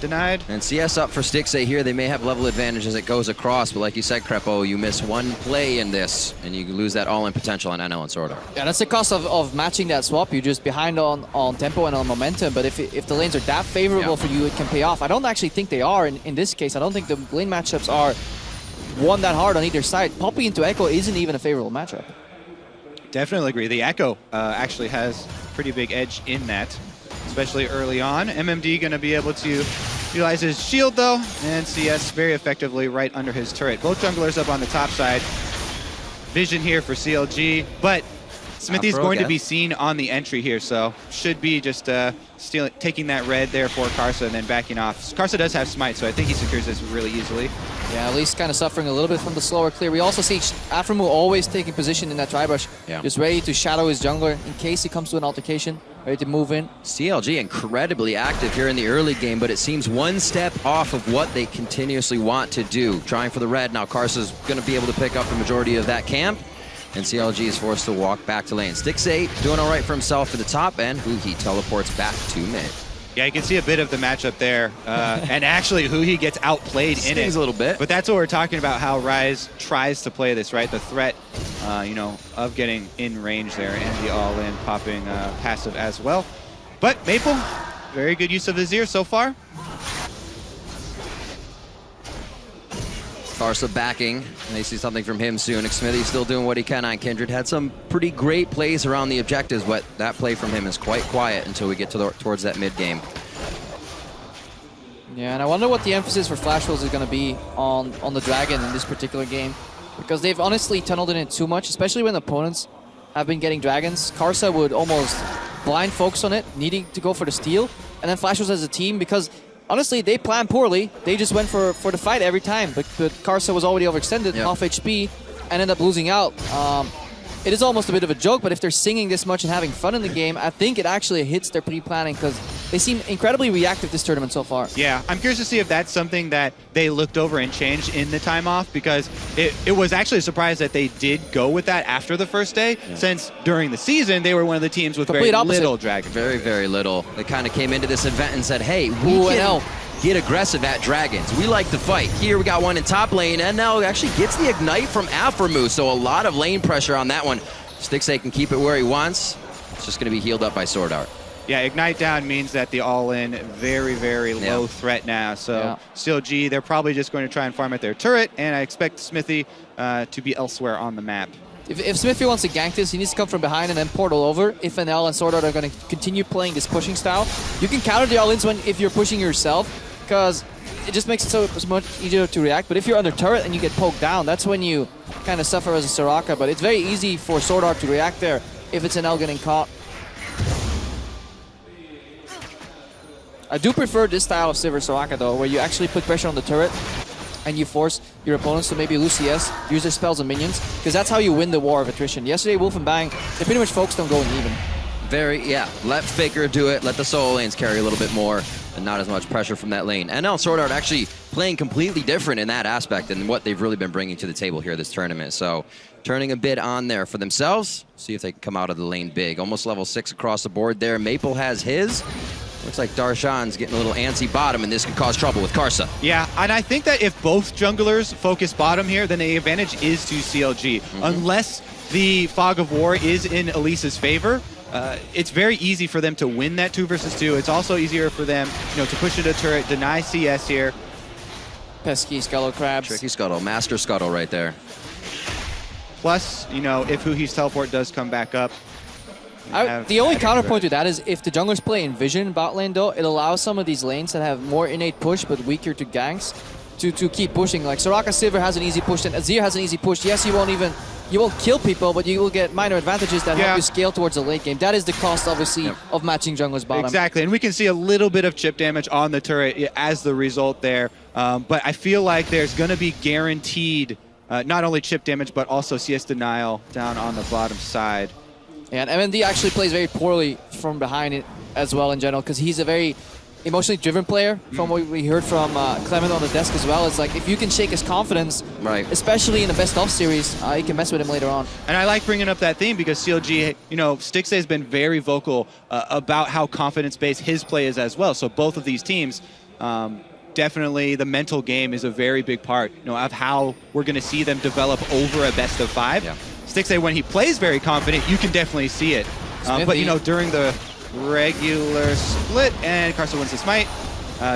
Speaker 14: denied.
Speaker 15: And CS up for Stixxay here. They may have level advantage as it goes across, but like you said, Krepo, you miss one play in this, and you lose that all-in potential on NL and Sword Art.
Speaker 16: Yeah, that's the cost of matching that swap. You're just behind on tempo and on momentum, but if the lanes are that favorable for you, it can pay off. I don't actually think they are in this case. I don't think the lane matchups are one that hard on either side. Popping into Echo isn't even a favorable matchup.
Speaker 14: Definitely agree. The Echo actually has pretty big edge in that, especially early on. MMD going to be able to utilize his shield, though, and CS very effectively right under his turret. Both junglers up on the top side. Vision here for CLG, but Smithy's going to be seen on the entry here, so should be just taking that red there for Karsa and then backing off. Karsa does have smite, so I think he secures this really easily.
Speaker 16: Yeah, at least kind of suffering a little bit from the slower clear. We also see Aphromoo always taking position in that tri-brush, just ready to shadow his jungler in case he comes to an altercation, ready to move in.
Speaker 15: CLG incredibly active here in the early game, but it seems one step off of what they continuously want to do. Trying for the red. Now Karsa's going to be able to pick up the majority of that camp, and CLG is forced to walk back to lane. Stixxay doing all right for himself for the top end. Huhi teleports back to mid.
Speaker 14: Yeah, you can see a bit of the matchup there. And actually, Huhi gets outplayed in it.
Speaker 15: a little bit.
Speaker 14: But that's what we're talking about, how Ryze tries to play this, right? The threat, of getting in range there and the all-in popping passive as well. But Maple, very good use of Azir so far.
Speaker 15: Karsa backing, and they see something from him soon. Xmithy's still doing what he can on Kindred. Had some pretty great plays around the objectives, but that play from him is quite quiet until we get to towards that mid game.
Speaker 16: Yeah, and I wonder what the emphasis for Flash Wolves is going to be on the Dragon in this particular game, because they've honestly tunneled in it too much, especially when opponents have been getting Dragons. Karsa would almost blind focus on it, needing to go for the steal, and then Flash Wolves as a team, because honestly, they planned poorly. They just went for the fight every time, but Karsa was already overextended, off HP, and ended up losing out. It is almost a bit of a joke, but if they're singing this much and having fun in the game, I think it actually hits their pre-planning because they seem incredibly reactive this tournament so far.
Speaker 14: Yeah, I'm curious to see if that's something that they looked over and changed in the time off, because it was actually a surprise that they did go with that after the first day, since during the season they were one of the teams with very little Dragon.
Speaker 15: Very, very little. They kind of came into this event and said, hey, we can get aggressive at Dragons. We like to fight. Here we got one in top lane, and now actually gets the Ignite from Aphromoo, so a lot of lane pressure on that one. Stixxay can keep it where he wants. It's just going to be healed up by Sword Art.
Speaker 14: Yeah, Ignite down means that the all-in very, very low threat now. So CLG, they're probably just going to try and farm at their turret, and I expect Smithy to be elsewhere on the map.
Speaker 16: If Smithy wants to gank this, he needs to come from behind and then portal over. If NL and Sword Art are going to continue playing this pushing style, you can counter the all-ins if you're pushing yourself, because it just makes it so much easier to react. But if you're under turret and you get poked down, that's when you kind of suffer as a Soraka. But it's very easy for Sword Art to react there if it's NL getting caught. I do prefer this style of Sivir Soraka though, where you actually put pressure on the turret and you force your opponents to maybe lose CS, use their spells and minions, because that's how you win the war of attrition. Yesterday, Wolf and Bang, they pretty much focused on going even.
Speaker 15: Let Faker do it, let the solo lanes carry a little bit more, and not as much pressure from that lane. And now Sword Art actually playing completely different in that aspect than what they've really been bringing to the table here this tournament. So turning a bit on there for themselves, see if they can come out of the lane big. Almost level 6 across the board there. Maple has his. Looks like Darshan's getting a little antsy bottom, and this could cause trouble with Karsa.
Speaker 14: Yeah, and I think that if both junglers focus bottom here, then the advantage is to CLG. Unless the Fog of War is in Elise's favor, it's very easy for them to win that 2 versus 2. It's also easier for them, to push it a turret, deny CS here.
Speaker 16: Pesky Scuttle Crabs.
Speaker 15: Tricky Scuttle, Master Scuttle right there.
Speaker 14: Plus, if Huhi's teleport does come back up.
Speaker 16: The only counterpoint to that is if the junglers play Envision bot lane though, it allows some of these lanes that have more innate push but weaker to ganks to keep pushing. Like Soraka Sivir has an easy push, and Azir has an easy push. Yes, you won't kill people, but you will get minor advantages that help you scale towards the late game. That is the cost, obviously, of matching junglers bottom.
Speaker 14: Exactly, and we can see a little bit of chip damage on the turret as the result there. But I feel like there's going to be guaranteed not only chip damage, but also CS denial down on the bottom side.
Speaker 16: And MND actually plays very poorly from behind it as well in general, because he's a very emotionally driven player. From what we heard from Clement on the desk as well, it's like if you can shake his confidence, especially in the best of series, you can mess with him later on.
Speaker 14: And I like bringing up that theme because CLG, Stixxay has been very vocal about how confidence-based his play is as well. So both of these teams, definitely the mental game is a very big part, of how we're going to see them develop over a best of 5. Stixxay, when he plays very confident, you can definitely see it. But during the regular split, and Karsa wins the smite.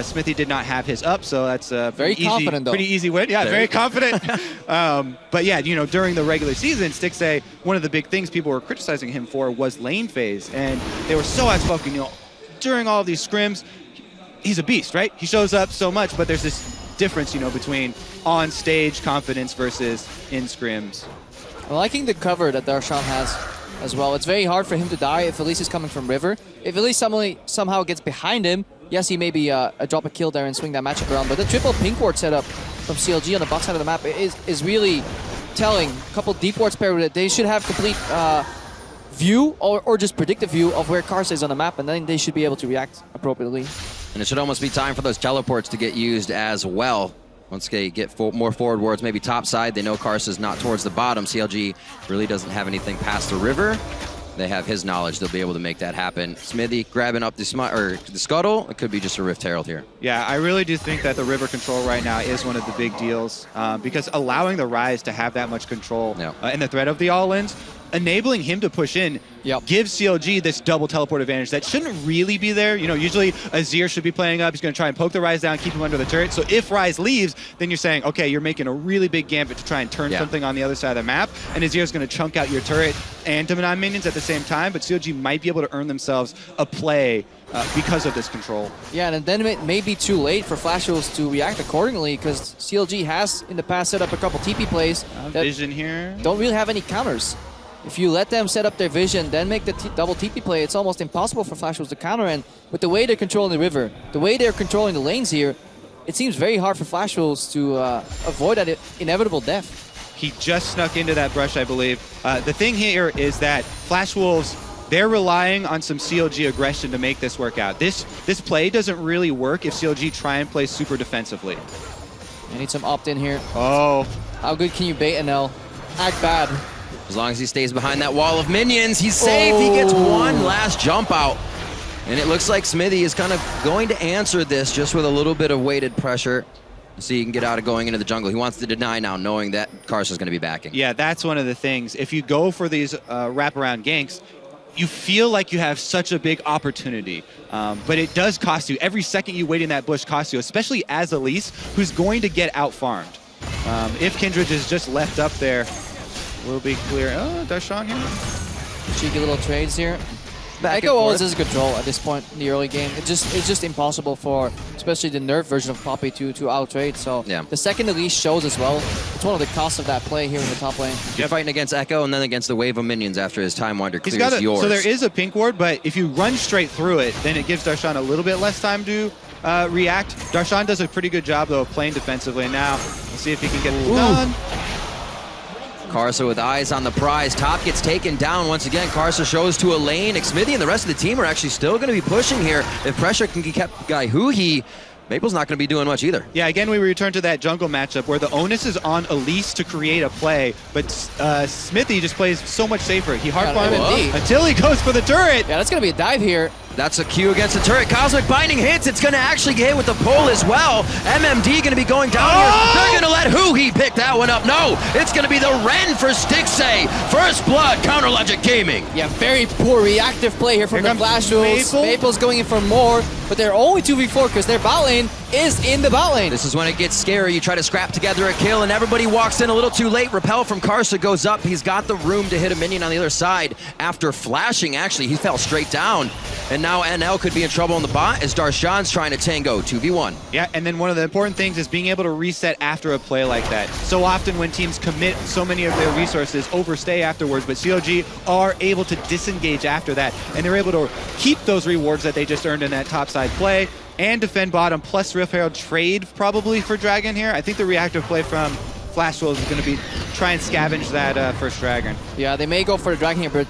Speaker 14: Smithy did not have his up, so that's a pretty easy win. Yeah, very confident. But yeah, during the regular season, Stixxay, one of the big things people were criticizing him for was lane phase, and they were so outspoken. During all of these scrims, he's a beast, right? He shows up so much, but there's this difference, between on-stage confidence versus in scrims.
Speaker 16: I'm liking the cover that Darshan has as well. It's very hard for him to die if Elise is coming from river. If Elise somehow gets behind him, yes, he may be drop a kill there and swing that matchup around, but the triple pink ward setup from CLG on the bot side of the map is really telling. A couple deep wards paired with it. They should have complete view or just predictive view of where Karsa is on the map, and then they should be able to react appropriately.
Speaker 15: And it should almost be time for those teleports to get used as well. Once they get more forward wards, maybe top side, they know Karsa's not towards the bottom. CLG really doesn't have anything past the river. They have his knowledge. They'll be able to make that happen. Smithy grabbing up the Scuttle. It could be just a Rift Herald here.
Speaker 14: Yeah, I really do think that the river control right now is one of the big deals because allowing the Rise to have that much control and the threat of the all-ins, enabling him to push in gives CLG this double teleport advantage that shouldn't really be there. Usually Azir should be playing up. He's going to try and poke the Rise down, keep him under the turret. So if Rise leaves, then you're saying, okay, you're making a really big gambit to try and turn something on the other side of the map, and Azir's going to chunk out your turret and Dominon minions at the same time, but CLG might be able to earn themselves a play because of this control.
Speaker 16: Yeah, and then it may be too late for Flash Rules to react accordingly because CLG has in the past set up a couple TP plays that
Speaker 14: Vision here.
Speaker 16: don't really have any counters. If you let them set up their vision, then make the double TP play, it's almost impossible for Flash Wolves to counter. And with the way they're controlling the river, the way they're controlling the lanes here, it seems very hard for Flash Wolves to avoid that inevitable death.
Speaker 14: He just snuck into that brush, I believe. The thing here is that Flash Wolves, they're relying on some CLG aggression to make this work out. This play doesn't really work if CLG try and play super defensively.
Speaker 16: I need some opt-in here.
Speaker 14: Oh.
Speaker 16: How good can you bait NL? Act bad.
Speaker 15: As long as he stays behind that wall of minions, he's safe. He gets one last jump out. And it looks like Smithy is kind of going to answer this just with a little bit of weighted pressure. So he can get out of going into the jungle. He wants to deny now, knowing that Karsa's going to be backing.
Speaker 14: Yeah, that's one of the things. If you go for these wraparound ganks, you feel like you have such a big opportunity. But it does cost you. Every second you wait in that bush costs you, especially as Elise, who's going to get out-farmed. If Kindred is just left up there, we'll be clear. Oh, Darshan here.
Speaker 16: Cheeky little trades here. Echo always has control at this point in the early game. It's just impossible for, especially the nerf version of Poppy to out-trade. So
Speaker 15: yeah.
Speaker 16: The second Elise shows as well, it's one of the costs of that play here in the top lane.
Speaker 15: You're fighting against Echo and then against the wave of minions after his Time Wander clears yours.
Speaker 14: So there is a pink ward, but if you run straight through it, then it gives Darshan a little bit less time to react. Darshan does a pretty good job, though, of playing defensively. And now, let's see if he can get this done.
Speaker 15: Karsa with eyes on the prize. Top gets taken down once again. Karsa shows to a lane. Xmithie and the rest of the team are actually still going to be pushing here. If pressure can be kept by Huhi, Maple's not going to be doing much either.
Speaker 14: Yeah, again, we return to that jungle matchup where the onus is on Elise to create a play, but Smithy just plays so much safer. He hard farmed until he goes for the turret.
Speaker 16: Yeah, that's going to be a dive here.
Speaker 15: That's a Q against the turret. Cosmic Binding hits. It's going to actually hit with the pull as well. MMD going to be going down here. They're going to let Huhi pick that one up. No, it's going to be the Ren for Stixay. First blood, Counter Logic Gaming.
Speaker 16: Yeah, very poor reactive play here from the Flash Wolves. Maple's going in for more, but they're only 2v4 because their bot lane is in the bot lane.
Speaker 15: This is when it gets scary. You try to scrap together a kill, and everybody walks in a little too late. Repel from Karsa goes up. He's got the room to hit a minion on the other side. After flashing, actually, he fell straight down. And now NL could be in trouble on the bot as Darshan's trying to tango 2v1.
Speaker 14: Yeah, and then one of the important things is being able to reset after a play like that. So often when teams commit so many of their resources, overstay afterwards, but CLG are able to disengage after that, and they're able to keep those rewards that they just earned in that topside play and defend bottom, plus Rift Herald trade probably for Dragon here. I think the reactive play from Flash Wolves is going to be try and scavenge that first Dragon.
Speaker 16: Yeah, they may go for the Dragon here, but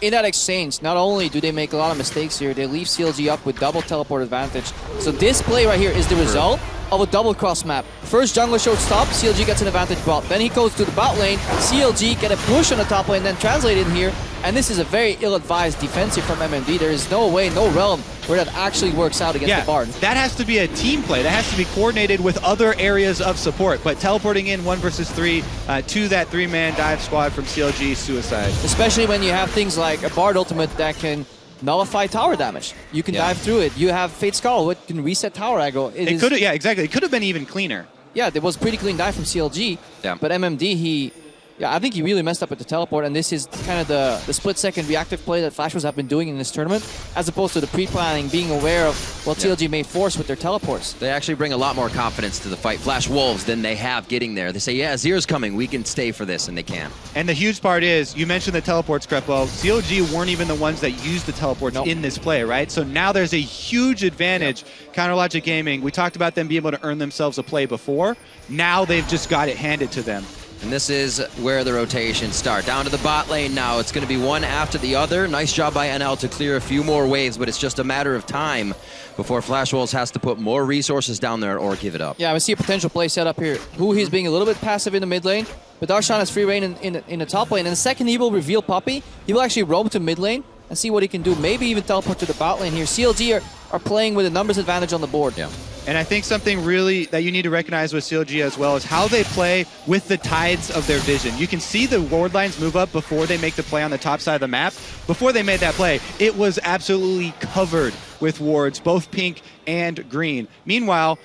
Speaker 16: in that exchange, not only do they make a lot of mistakes here, they leave CLG up with double teleport advantage. So this play right here is the result of a double cross map. First jungler showed stop, CLG gets an advantage bot. Then he goes to the bot lane, CLG get a push on the top lane, then translate in here. And this is a very ill-advised defensive from MMD. There is no way, no realm where that actually works out against the Bard.
Speaker 14: That has to be a team play. That has to be coordinated with other areas of support. But teleporting in 1 versus 3 to that 3-man dive squad from CLG, suicide.
Speaker 16: Especially when you have things like a Bard ultimate that can nullify tower damage. You can dive through it. You have Fate Skull, which can reset tower aggro.
Speaker 14: It could have, yeah, exactly. It could have been even cleaner.
Speaker 16: Yeah, there was pretty clean dive from CLG. Yeah. But MMD, I think he really messed up with the teleport, and this is kind of the split-second reactive play that Flash Wolves have been doing in this tournament, as opposed to the pre-planning, being aware of what CLG may force with their teleports.
Speaker 15: They actually bring a lot more confidence to the fight, Flash Wolves, than they have getting there. They say, yeah, Azir's coming, we can stay for this, and they can.
Speaker 14: And the huge part is, you mentioned the teleports, Crepo. CLG weren't even the ones that used the teleports in this play, right? So now there's a huge advantage. Counter Logic Gaming, we talked about them being able to earn themselves a play before. Now they've just got it handed to them.
Speaker 15: And this is where the rotations start. Down to the bot lane now. It's going to be one after the other. Nice job by NL to clear a few more waves, but it's just a matter of time before Flash Wolves has to put more resources down there or give it up.
Speaker 16: Yeah, I see a potential play set up here. Huhi's being a little bit passive in the mid lane, but Darshan has free reign in the top lane. And the second he will reveal Poppy, he will actually roam to mid lane and see what he can do. Maybe even teleport to the bot lane here. CLG are playing with a numbers advantage on the board.
Speaker 15: Yeah.
Speaker 14: And I think something really that you need to recognize with CLG as well is how they play with the tides of their vision. You can see the ward lines move up before they make the play on the top side of the map. Before they made that play, it was absolutely covered with wards, both pink and green. Meanwhile,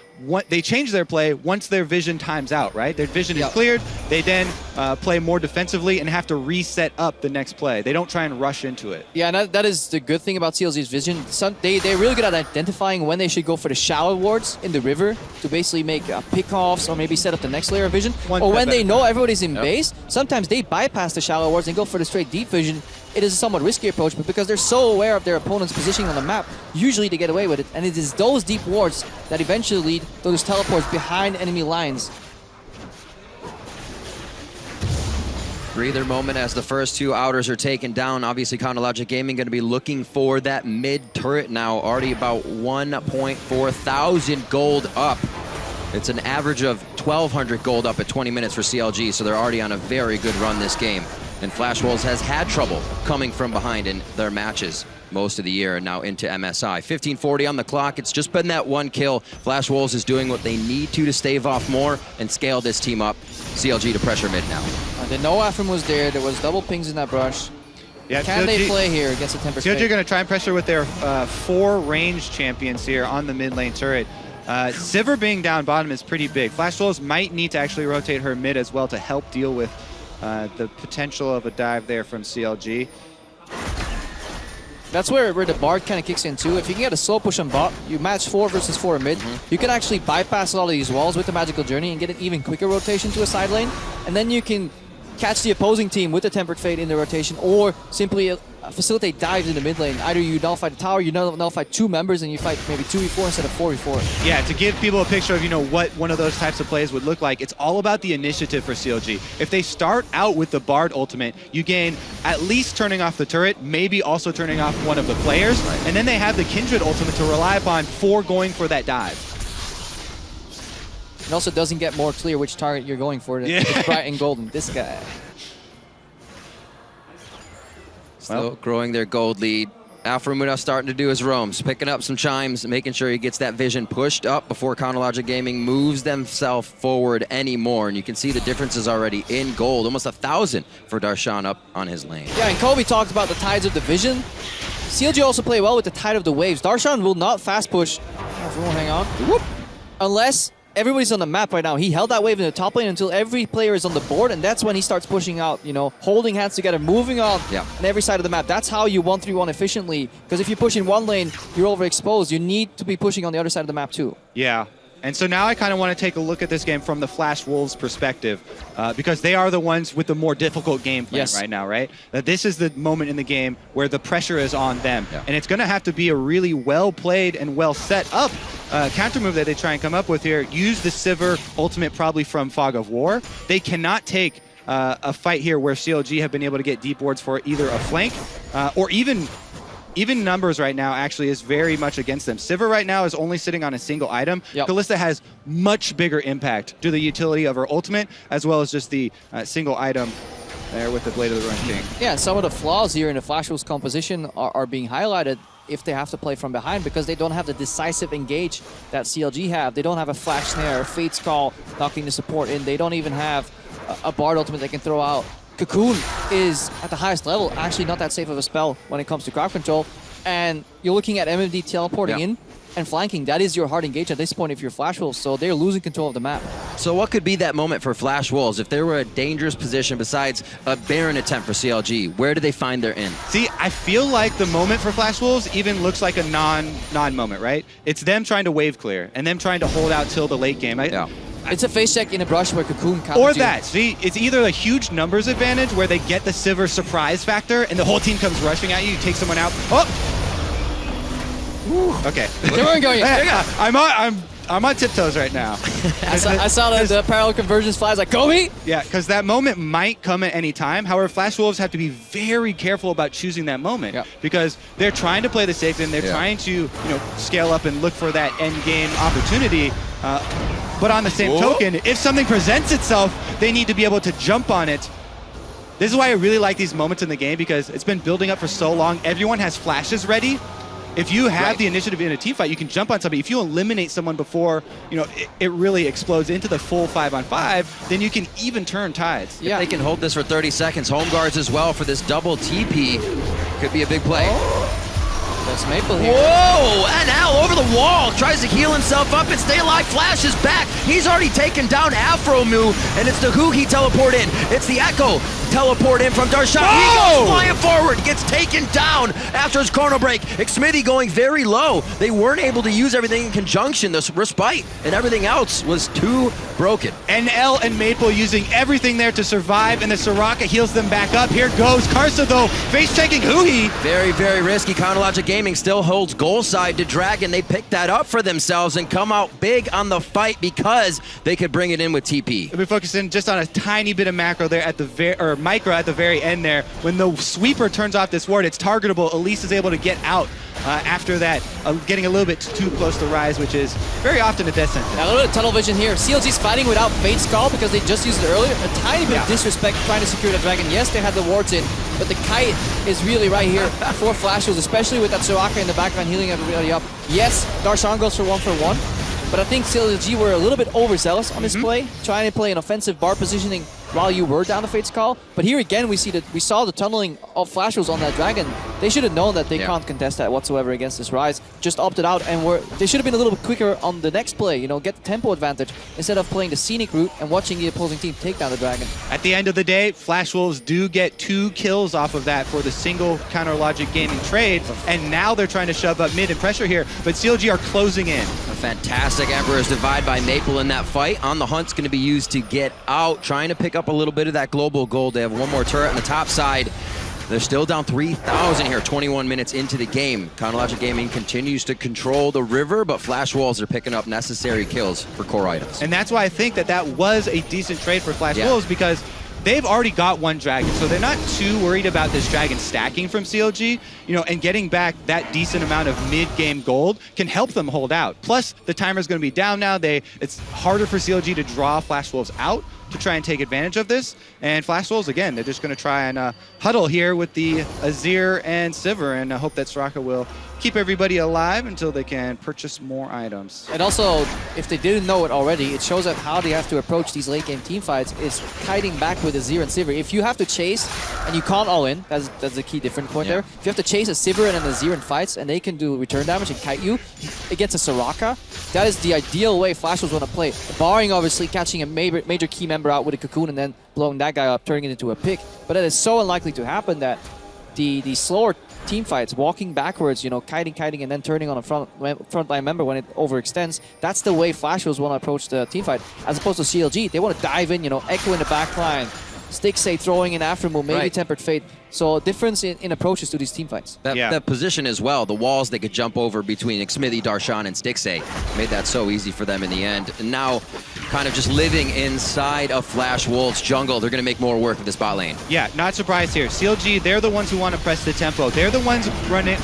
Speaker 14: they change their play once their vision times out, right? Their vision is cleared. They then play more defensively and have to reset up the next play. They don't try and rush into it.
Speaker 16: Yeah, and that is the good thing about CLG's vision. They're really good at identifying when they should go for the shallow wards in the river to basically make pickoffs or maybe set up the next layer of vision. Or when they know everybody's in base, sometimes they bypass the shallow wards and go for the straight deep vision. It is a somewhat risky approach, but because they're so aware of their opponent's positioning on the map, usually they get away with it. And it is those deep wards that eventually lead those teleports behind enemy lines.
Speaker 15: Breather moment as the first two outers are taken down. Obviously, Chronologic Gaming going to be looking for that mid turret now. Already about 1.4 thousand gold up. It's an average of 1,200 gold up at 20 minutes for CLG, so they're already on a very good run this game. And Flash Wolves has had trouble coming from behind in their matches most of the year, and now into MSI. 15:40 on the clock. It's just been that one kill. Flash Wolves is doing what they need to stave off more and scale this team up. CLG to pressure mid now.
Speaker 16: The no Afrim was there. There was double pings in that brush.
Speaker 14: Yeah,
Speaker 16: Can they play here against a Tempest?
Speaker 14: CLG are going to try and pressure with their 4 ranged champions here on the mid lane turret. Sivir being down bottom is pretty big. Flash Wolves might need to actually rotate her mid as well to help deal with the potential of a dive there from CLG.
Speaker 16: That's where the Bard kind of kicks in too. If you can get a slow push on bot, you match 4 versus 4 mid, you can actually bypass a lot of these walls with the Magical Journey and get an even quicker rotation to a side lane. And then you can catch the opposing team with the Tempered Fate in the rotation, or simply facilitate dives in the mid lane. Either you nullify the tower, you nullify 2 members, and you fight maybe 2v4 instead of 4v4.
Speaker 14: Yeah, to give people a picture of, what one of those types of plays would look like, it's all about the initiative for CLG. If they start out with the Bard ultimate, you gain at least turning off the turret, maybe also turning off one of the players, and then they have the Kindred ultimate to rely upon for going for that dive.
Speaker 16: It also doesn't get more clear which target you're going for. It's bright and golden. This guy.
Speaker 15: Still growing their gold lead. Alpha starting to do his roams, picking up some chimes, making sure he gets that vision pushed up before Chronologic Gaming moves themselves forward anymore. And you can see the differences already in gold. Almost 1,000 for Darshan up on his lane.
Speaker 16: Yeah, and Kobe talked about the tides of the vision. CLG also play well with the tide of the waves. Darshan will not fast push. Everyone hang on. Whoop. Unless everybody's on the map right now. He held that wave in the top lane until every player is on the board, and that's when he starts pushing out, holding hands together, moving on every side of the map. That's how you 1-3-1 efficiently, because if you push in one lane, you're overexposed. You need to be pushing on the other side of the map too.
Speaker 14: Yeah. And so now I kind of want to take a look at this game from the Flash Wolves perspective, because they are the ones with the more difficult game plan right now, right? That this is the moment in the game where the pressure is on them. And it's going to have to be a really well-played and well-set-up counter move that they try and come up with here. Use the Sivir ultimate probably from Fog of War. They cannot take a fight here where CLG have been able to get deep wards for either a flank or even numbers right now actually is very much against them. Sivir right now is only sitting on a single item. Kalista has much bigger impact to the utility of her ultimate, as well as just the single item there with the Blade of the Ruined King.
Speaker 16: Yeah, some of the flaws here in the Flash Wolves composition are being highlighted if they have to play from behind, because they don't have the decisive engage that CLG have. They don't have a Flash Snare, a Fate's Call knocking the support in. They don't even have a Bard ultimate they can throw out. Cocoon is at the highest level, actually not that safe of a spell when it comes to crowd control. And you're looking at MMD teleporting in and flanking. That is your hard engage at this point if you're Flash Wolves, so they're losing control of the map.
Speaker 15: So what could be that moment for Flash Wolves if there were a dangerous position besides a Baron attempt for CLG? Where do they find their end?
Speaker 14: See, I feel like the moment for Flash Wolves even looks like a non-moment, right? It's them trying to wave clear and them trying to hold out till the late game.
Speaker 16: It's a face check in a brush where Cocoon counters
Speaker 14: or that. See, it's either a huge numbers advantage where they get the Sivir surprise factor and the whole team comes rushing at you, take someone out. Okay. I'm on tiptoes right now.
Speaker 16: I saw the parallel convergence flies like, Kobe!
Speaker 14: Yeah, because that moment might come at any time. However, Flash Wolves have to be very careful about choosing that moment because they're trying to play the safe and they're trying to scale up and look for that end game opportunity. But on the same token, if something presents itself, they need to be able to jump on it. This is why I really like these moments in the game, because it's been building up for so long. Everyone has flashes ready. If you have the initiative in a team fight, you can jump on somebody. If you eliminate someone before it really explodes into the full 5-on-5, then you can even turn tides.
Speaker 15: If they can hold this for 30 seconds, home guards as well for this double TP. Could be a big play.
Speaker 16: That's Maple here.
Speaker 15: Whoa! NL over the wall, tries to heal himself up and stay alive. Flash is back. He's already taken down Afro Moo, and it's the Huhi teleport in. It's the Echo teleport in from Darshan. He goes flying forward, gets taken down after his chrono break. Xmithie going very low. They weren't able to use everything in conjunction. The respite and everything else was too broken.
Speaker 14: NL and Maple using everything there to survive, and the Soraka heals them back up. Here goes Karsa though, face checking Huhi.
Speaker 15: Very, very risky. Chronologic Gaming still holds goal side to Dragon. They pick that up for themselves and come out big on the fight because they could bring it in with TP.
Speaker 14: We'll be focusing just on a tiny bit of macro there at the micro at the very end there. When the sweeper turns off this ward, it's targetable. Elise is able to get out after that, getting a little bit too close to Rise, which is very often a death sentence.
Speaker 16: A little bit of tunnel vision here. CLG's fighting without Fate Skull because they just used it earlier. A tiny bit of disrespect trying to secure the Dragon. Yes, they had the wards in, but the kite is really right here for Flashwolves, especially with that Soraka in the background healing everybody up. Yes, Darshan goes for 1-for-1, but I think CLG were a little bit overzealous on this play, trying to play an offensive bar positioning while you were down the Fate's Call. But here again, we saw the tunneling of Flashwolves on that Dragon. They should have known that they can't contest that whatsoever against this Rise. Just opted out, and they should have been a little bit quicker on the next play, you know, get the tempo advantage instead of playing the scenic route and watching the opposing team take down the Dragon.
Speaker 14: At the end of the day, Flashwolves do get 2 kills off of that for the single Counter Logic Gaming trade, and now they're trying to shove up mid and pressure here, but CLG are closing in.
Speaker 15: A fantastic Emperor's Divide by Maple in that fight. On the Hunt's going to be used to get out, trying to pick up a little bit of that global gold. They have one more turret on the top side. They're still down 3,000 here, 21 minutes into the game. Chronologic Gaming continues to control the river, but Flash Wolves are picking up necessary kills for core items.
Speaker 14: And that's why I think that was a decent trade for Flash Wolves, because they've already got 1 Dragon, so they're not too worried about this Dragon stacking from CLG, you know, and getting back that decent amount of mid-game gold can help them hold out. Plus, the timer's going to be down now. It's harder for CLG to draw Flash Wolves out to try and take advantage of this. And Flash Wolves, again, they're just going to try and huddle here with the Azir and Sivir, and I hope that Soraka will keep everybody alive until they can purchase more items.
Speaker 16: And also, if they didn't know it already, it shows up how they have to approach these late game team fights is kiting back with Azir and Sivir. If you have to chase and you can't all in, that's the key different point there. If you have to chase a Sivir and an Azir in fights and they can do return damage and kite you against a Soraka, that is the ideal way Flash Wolves want to play. Barring obviously catching a major key member out with a cocoon and then blowing that guy up, turning it into a pick. But it is so unlikely to happen that the slower team fights, walking backwards, you know, kiting, and then turning on a front line member when it overextends. That's the way Flash Wolves want to approach the team fight, as opposed to CLG. They want to dive in, you know, Echo in the back line, Stixay throwing in after move, maybe Tempered Fate. So difference in approaches to these team fights.
Speaker 15: That position as well, the walls they could jump over between Xmithie, Darshan, and Stixay made that so easy for them in the end. And now, kind of just living inside of Flash Wolves jungle, they're going to make more work of this bot lane.
Speaker 14: Yeah, not surprised here. CLG, they're the ones who want to press the tempo. They're the ones running.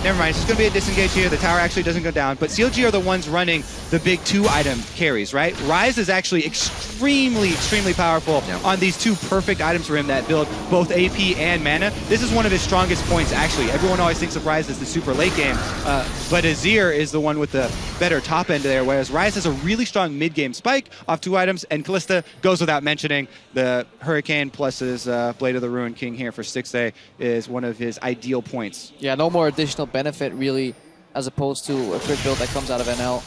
Speaker 14: Never mind, it's just going to be a disengage here. The tower actually doesn't go down, but CLG are the ones running the big 2-item carries, right? Rise is actually extremely powerful on these 2 perfect items for him that build both AP and mana. This is one of his strongest points, actually. Everyone always thinks of Rise as the super late game, but Azir is the one with the better top end there, whereas Rise has a really strong mid-game spike off 2 items, and Kalista goes without mentioning. The Hurricane plus his Blade of the Ruined King here for Stixay is one of his ideal points.
Speaker 16: Yeah, no more additional benefit really, as opposed to a crit build that comes out of NL.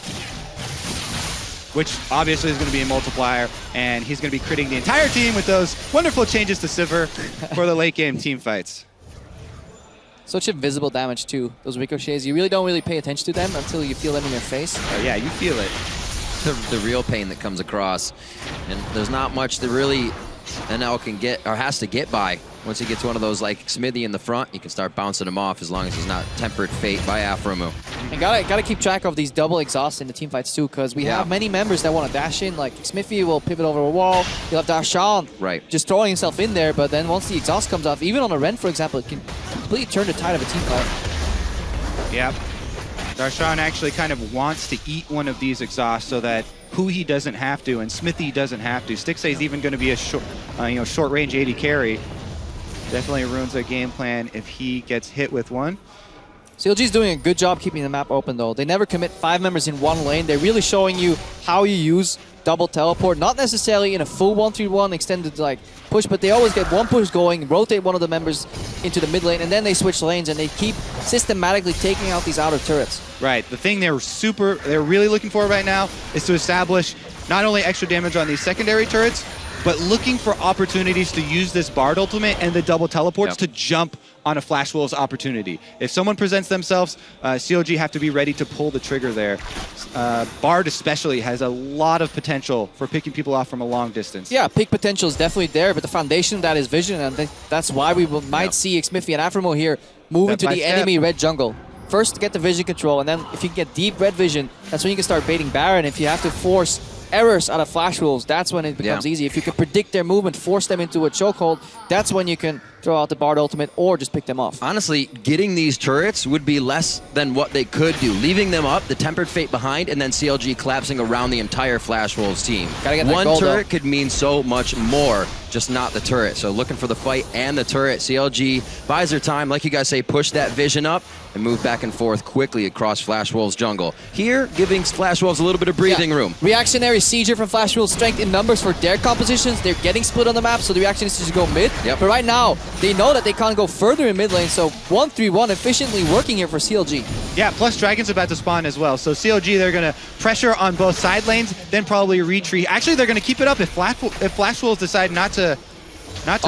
Speaker 14: Which obviously is going to be a multiplier, and he's going to be critting the entire team with those wonderful changes to Sivir for the late game team fights.
Speaker 16: Such invisible damage too, those ricochets. You really don't pay attention to them until you feel them in your face.
Speaker 14: Oh yeah, you feel it.
Speaker 15: The real pain that comes across, and there's not much that really NL can get, or has to get by. Once he gets one of those like Xmithie in the front, you can start bouncing him off as long as he's not Tempered Fate by Afromu.
Speaker 16: And gotta keep track of these double exhausts in the team fights too, because we have many members that want to dash in. Like Xmithie will pivot over a wall. You'll have Darshan just throwing himself in there, but then once the exhaust comes off, even on a Ren, for example, it can completely turn the tide of a team fight.
Speaker 14: Yep. Darshan actually kind of wants to eat one of these exhausts so that Huhi doesn't have to, and Xmithie doesn't have to. Stixay is even going to be a short range 80 carry. Definitely ruins their game plan if he gets hit with one.
Speaker 16: CLG's doing a good job keeping the map open though. They never commit 5 members in one lane. They're really showing you how you use double teleport, not necessarily in a full 1-3-1 extended like push, but they always get one push going, rotate one of the members into the mid lane, and then they switch lanes and they keep systematically taking out these outer turrets.
Speaker 14: Right. The thing they're really looking for right now is to establish not only extra damage on these secondary turrets, but looking for opportunities to use this Bard ultimate and the double teleports to jump on a Flash Wolves opportunity. If someone presents themselves, CLG have to be ready to pull the trigger there. Bard especially has a lot of potential for picking people off from a long distance.
Speaker 16: Yeah, pick potential is definitely there, but the foundation of that is vision, and that's why we might see Xmithie and Aframo here move into the enemy red jungle. First, get the vision control, and then if you can get deep red vision, that's when you can start baiting Baron. If you have to force errors out of Flash Wolves, that's when it becomes easy. If you can predict their movement, force them into a chokehold, that's when you can throw out the Bard ultimate or just pick them off.
Speaker 15: Honestly, getting these turrets would be less than what they could do. Leaving them up, the Tempered Fate behind, and then CLG collapsing around the entire Flash Wolves team. One turret could mean so much more, just not the turret. So looking for the fight and the turret. CLG buys their time, like you guys say, push that vision up and move back and forth quickly across Flash Wolves jungle. Here, giving Flash Wolves a little bit of breathing room.
Speaker 16: Reactionary Sieger from Flash Wolves, strength in numbers for their compositions. They're getting split on the map, so the reaction is to just go mid. But right now, they know that they can't go further in mid lane, so 1-3-1 efficiently working here for CLG.
Speaker 14: Yeah, plus Dragon's about to spawn as well. So CLG, they're going to pressure on both side lanes, then probably retreat. Actually, they're going to keep it up if Flash Wolves decide not to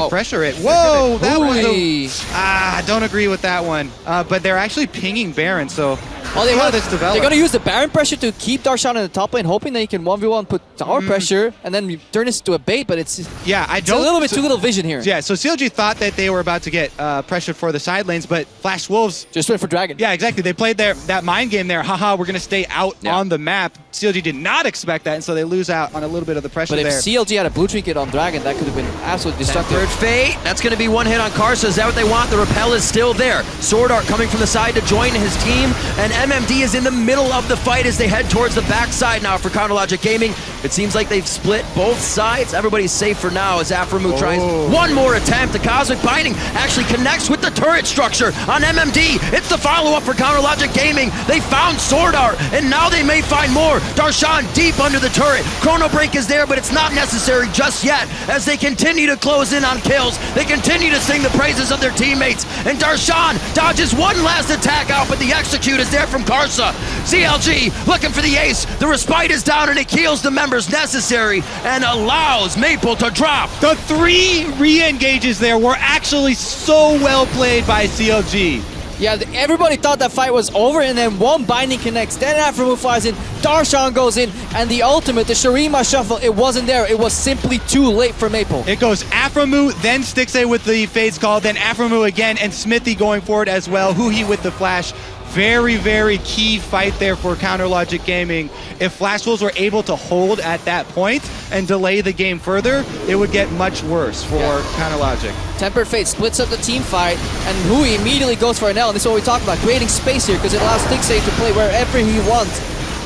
Speaker 14: pressure it. Whoa, that was don't agree with that one. But they're actually pinging Baron, so how this develops.
Speaker 16: They're going to use the Baron pressure to keep Darshan in the top lane, hoping that he can 1v1 put tower pressure and then turn this into a bait, but it's a little bit too little vision here.
Speaker 14: Yeah, so CLG thought that they were about to get pressured for the side lanes, but Flash Wolves
Speaker 16: just went for Dragon.
Speaker 14: Yeah, exactly. They played that mind game there. Haha, we're going to stay out on the map. CLG did not expect that, and so they lose out on a little bit of the pressure
Speaker 16: there.
Speaker 14: there.
Speaker 16: But if CLG had a blue trinket on Dragon, that could have been absolutely destructive.
Speaker 15: Tempered Fate, that's going to be one hit on Karsa. Is that what they want? The repel is still there. Sword Art coming from the side to join his team, and MMD is in the middle of the fight as they head towards the backside now for Counterlogic Gaming. It seems like they've split both sides. Everybody's safe for now as Aframu tries one more attempt. The Cosmic Binding actually connects with the turret structure on MMD. It's the follow-up for Counterlogic Gaming. They found Sword Art, and now they may find more. Darshan deep under the turret. Chrono Break is there, but it's not necessary just yet as they continue to close in on kills. They continue to sing the praises of their teammates, and Darshan dodges one last attack out, but the execute is there from Karsa. CLG looking for the ace. The respite is down, and it kills the members necessary and allows Maple to drop.
Speaker 14: The 3 re-engages there were actually so well played by CLG.
Speaker 16: Yeah, everybody thought that fight was over, and then one binding connects, then Aframu flies in, Darshan goes in, and the ultimate, the Shurima shuffle, it wasn't there. It was simply too late for Maple.
Speaker 14: It goes Aframu, then Stixxay with the Fade's Call, then Aframu again, and Xmithie going forward as well. Huhi with the flash. Very, very key fight there for Counterlogic Gaming. If Flash Wolves were able to hold at that point and delay the game further, it would get much worse for Counterlogic.
Speaker 16: Tempered Fate splits up the team fight, and Hui immediately goes for an L, and this is what we talk about, creating space here, because it allows Stixxay to play wherever he wants.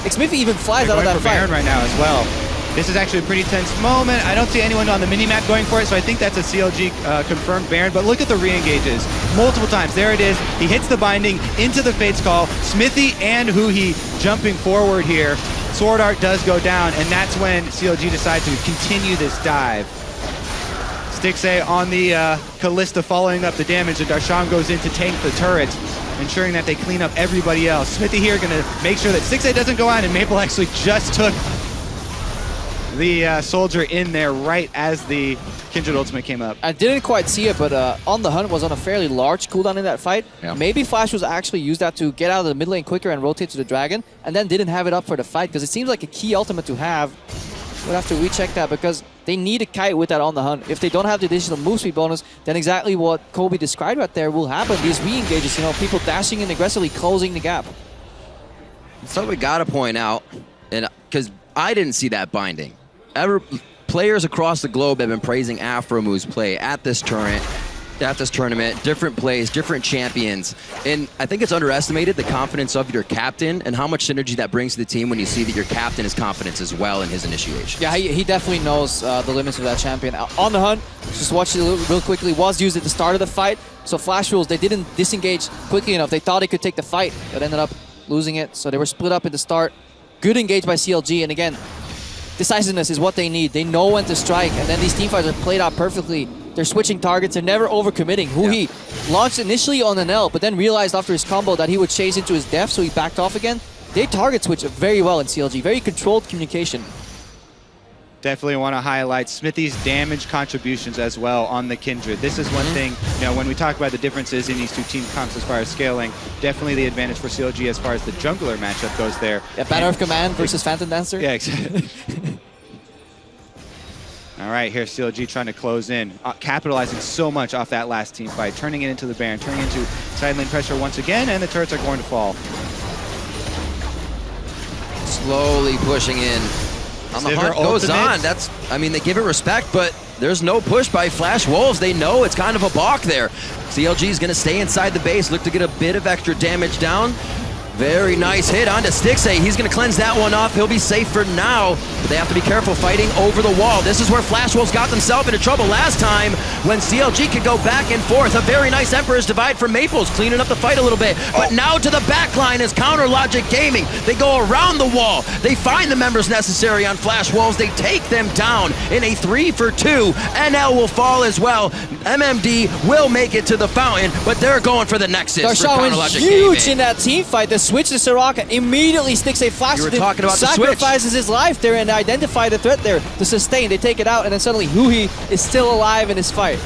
Speaker 16: Xmithie even flies out of that fight.
Speaker 14: Baron right now as well. This is actually a pretty tense moment. I don't see anyone on the minimap going for it, so I think that's a CLG confirmed Baron. But look at the re-engages. Multiple times. There it is. He hits the binding into the Fate's Call. Xmithie and Huhi jumping forward here. Sword Art does go down, and that's when CLG decides to continue this dive. Stixxay on the Kalista following up the damage, and Darshan goes in to tank the turret, ensuring that they clean up everybody else. Xmithie here going to make sure that Stixxay doesn't go on, and Maple actually just took the soldier in there right as the Kindred ultimate came up.
Speaker 16: I didn't quite see it, but On the Hunt was on a fairly large cooldown in that fight. Maybe Flash was actually used that to get out of the mid lane quicker and rotate to the Dragon, and then didn't have it up for the fight, because it seems like a key ultimate to have. We'll have to recheck that, because they need a kite with that On the Hunt. If they don't have the additional move speed bonus, then exactly what Kobe described right there will happen. These re-engages, you know, people dashing in aggressively, closing the gap.
Speaker 15: So we gotta point out, and because I didn't see that binding. Players across the globe have been praising Aframu's play at this tournament, different plays, different champions. And I think it's underestimated the confidence of your captain and how much synergy that brings to the team when you see that your captain is confident as well in his initiation.
Speaker 16: Yeah, he definitely knows the limits of that champion. On the Hunt, just watch it real quickly, was used at the start of the fight. So Flash Wolves, they didn't disengage quickly enough. They thought they could take the fight, but ended up losing it. So they were split up at the start. Good engage by CLG, and again, decisiveness is what they need. They know when to strike, and then these teamfights are played out perfectly. They're switching targets. They're never overcommitting. Huhi launched initially on an L, but then realized after his combo that he would chase into his death, so he backed off again. They target switch very well in CLG. Very controlled communication.
Speaker 14: Definitely want to highlight Smithy's damage contributions as well on the Kindred. This is one thing, you know, when we talk about the differences in these two team comps as far as scaling, definitely the advantage for CLG as far as the jungler matchup goes there.
Speaker 16: Yeah, Banner of Command versus Phantom Dancer.
Speaker 14: Yeah, exactly. All right, here's CLG trying to close in, capitalizing so much off that last team fight, turning it into the Baron, turning it into side lane pressure once again, and the turrets are going to fall.
Speaker 15: Slowly pushing in. On the hunt goes on. I mean, they give it respect, but there's no push by Flash Wolves. They know it's kind of a balk there. CLG is going to stay inside the base, look to get a bit of extra damage down. Very nice hit onto Stixay. He's going to cleanse that one off. He'll be safe for now, but they have to be careful fighting over the wall. This is where Flash Wolves got themselves into trouble last time when CLG could go back and forth. A very nice Emperor's Divide from Maples, cleaning up the fight a little bit. But now to the back line is Counter Logic Gaming. They go around the wall. They find the members necessary on Flash Wolves. They take them down in a 3-for-2. NL will fall as well. MMD will make it to the fountain, but they're going for the Nexus.
Speaker 16: Darshan went huge in that team fight. The switch to Soraka immediately sticks a flash.
Speaker 15: You were talking about
Speaker 16: sacrifices his life there and identify the threat there to sustain. They take it out, and then suddenly Huhi is still alive in his fight.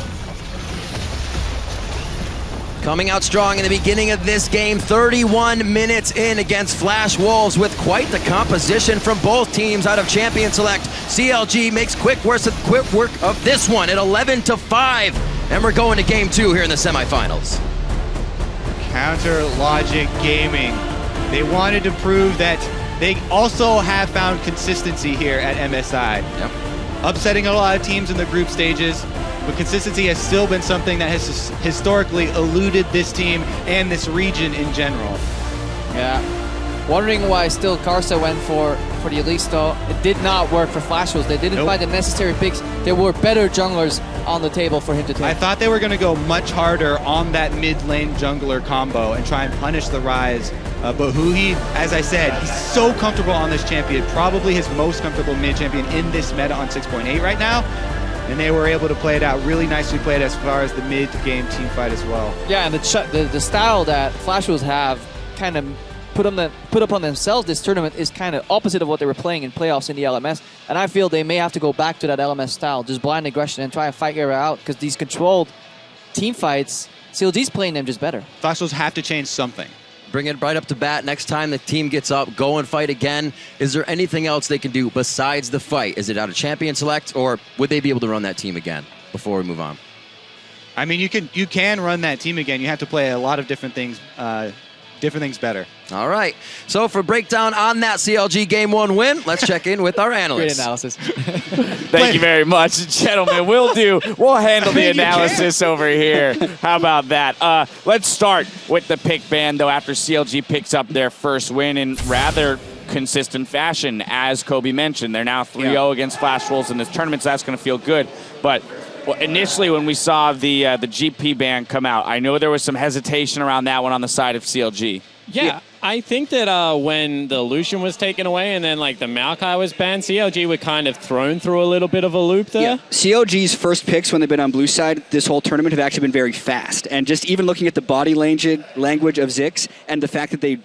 Speaker 15: Coming out strong in the beginning of this game, 31 minutes in against Flash Wolves with quite the composition from both teams out of Champion Select. CLG makes quick work of this one at 11-5, and we're going to game 2 here in the semifinals.
Speaker 14: Counter Logic Gaming. They wanted to prove that they also have found consistency here at MSI.
Speaker 15: Yep.
Speaker 14: Upsetting a lot of teams in the group stages, but consistency has still been something that has historically eluded this team and this region in general.
Speaker 16: Yeah. Wondering why still Karsa went for the Elise though. It did not work for Flash Wolves. They didn't find the necessary picks. There were better junglers on the table for him to take.
Speaker 14: I thought they were going to go much harder on that mid lane jungler combo and try and punish the Rise. But Huhi, as I said, he's so comfortable on this champion, probably his most comfortable mid champion in this meta on 6.8 right now. And they were able to play it out really nicely played as far as the mid-game team fight as well.
Speaker 16: Yeah, and the style that Flash Wolves have kind of put upon themselves this tournament is kind of opposite of what they were playing in playoffs in the LMS. And I feel they may have to go back to that LMS style, just blind aggression and try and fight Era out, because these controlled team fights, CLG's playing them just better.
Speaker 14: Flash Wolves have to change something.
Speaker 15: Bring it right up to bat. Next time the team gets up, go and fight again. Is there anything else they can do besides the fight? Is it out of Champion Select, or would they be able to run that team again before we move on?
Speaker 14: I mean, you can run that team again. You have to play a lot of different things better.
Speaker 15: All right. So for breakdown on that CLG Game 1 win, let's check in with our analysts.
Speaker 16: Great analysis.
Speaker 5: Thank you very much, gentlemen. We'll handle the analysis over here. How about that? Let's start with the pick band, though, after CLG picks up their first win in rather consistent fashion. As Kobe mentioned, they're now 3-0 against Flash Wolves in this tournament, so that's going to feel good. But initially, when we saw the GP ban come out, I know there was some hesitation around that one on the side of CLG.
Speaker 8: Yeah, I think that when the Lucian was taken away and then like the Maokai was banned, CLG were kind of thrown through a little bit of a loop there.
Speaker 7: Yeah. CLG's first picks when they've been on blue side this whole tournament have actually been very fast. And just even looking at the body language of Ziggs and the fact that they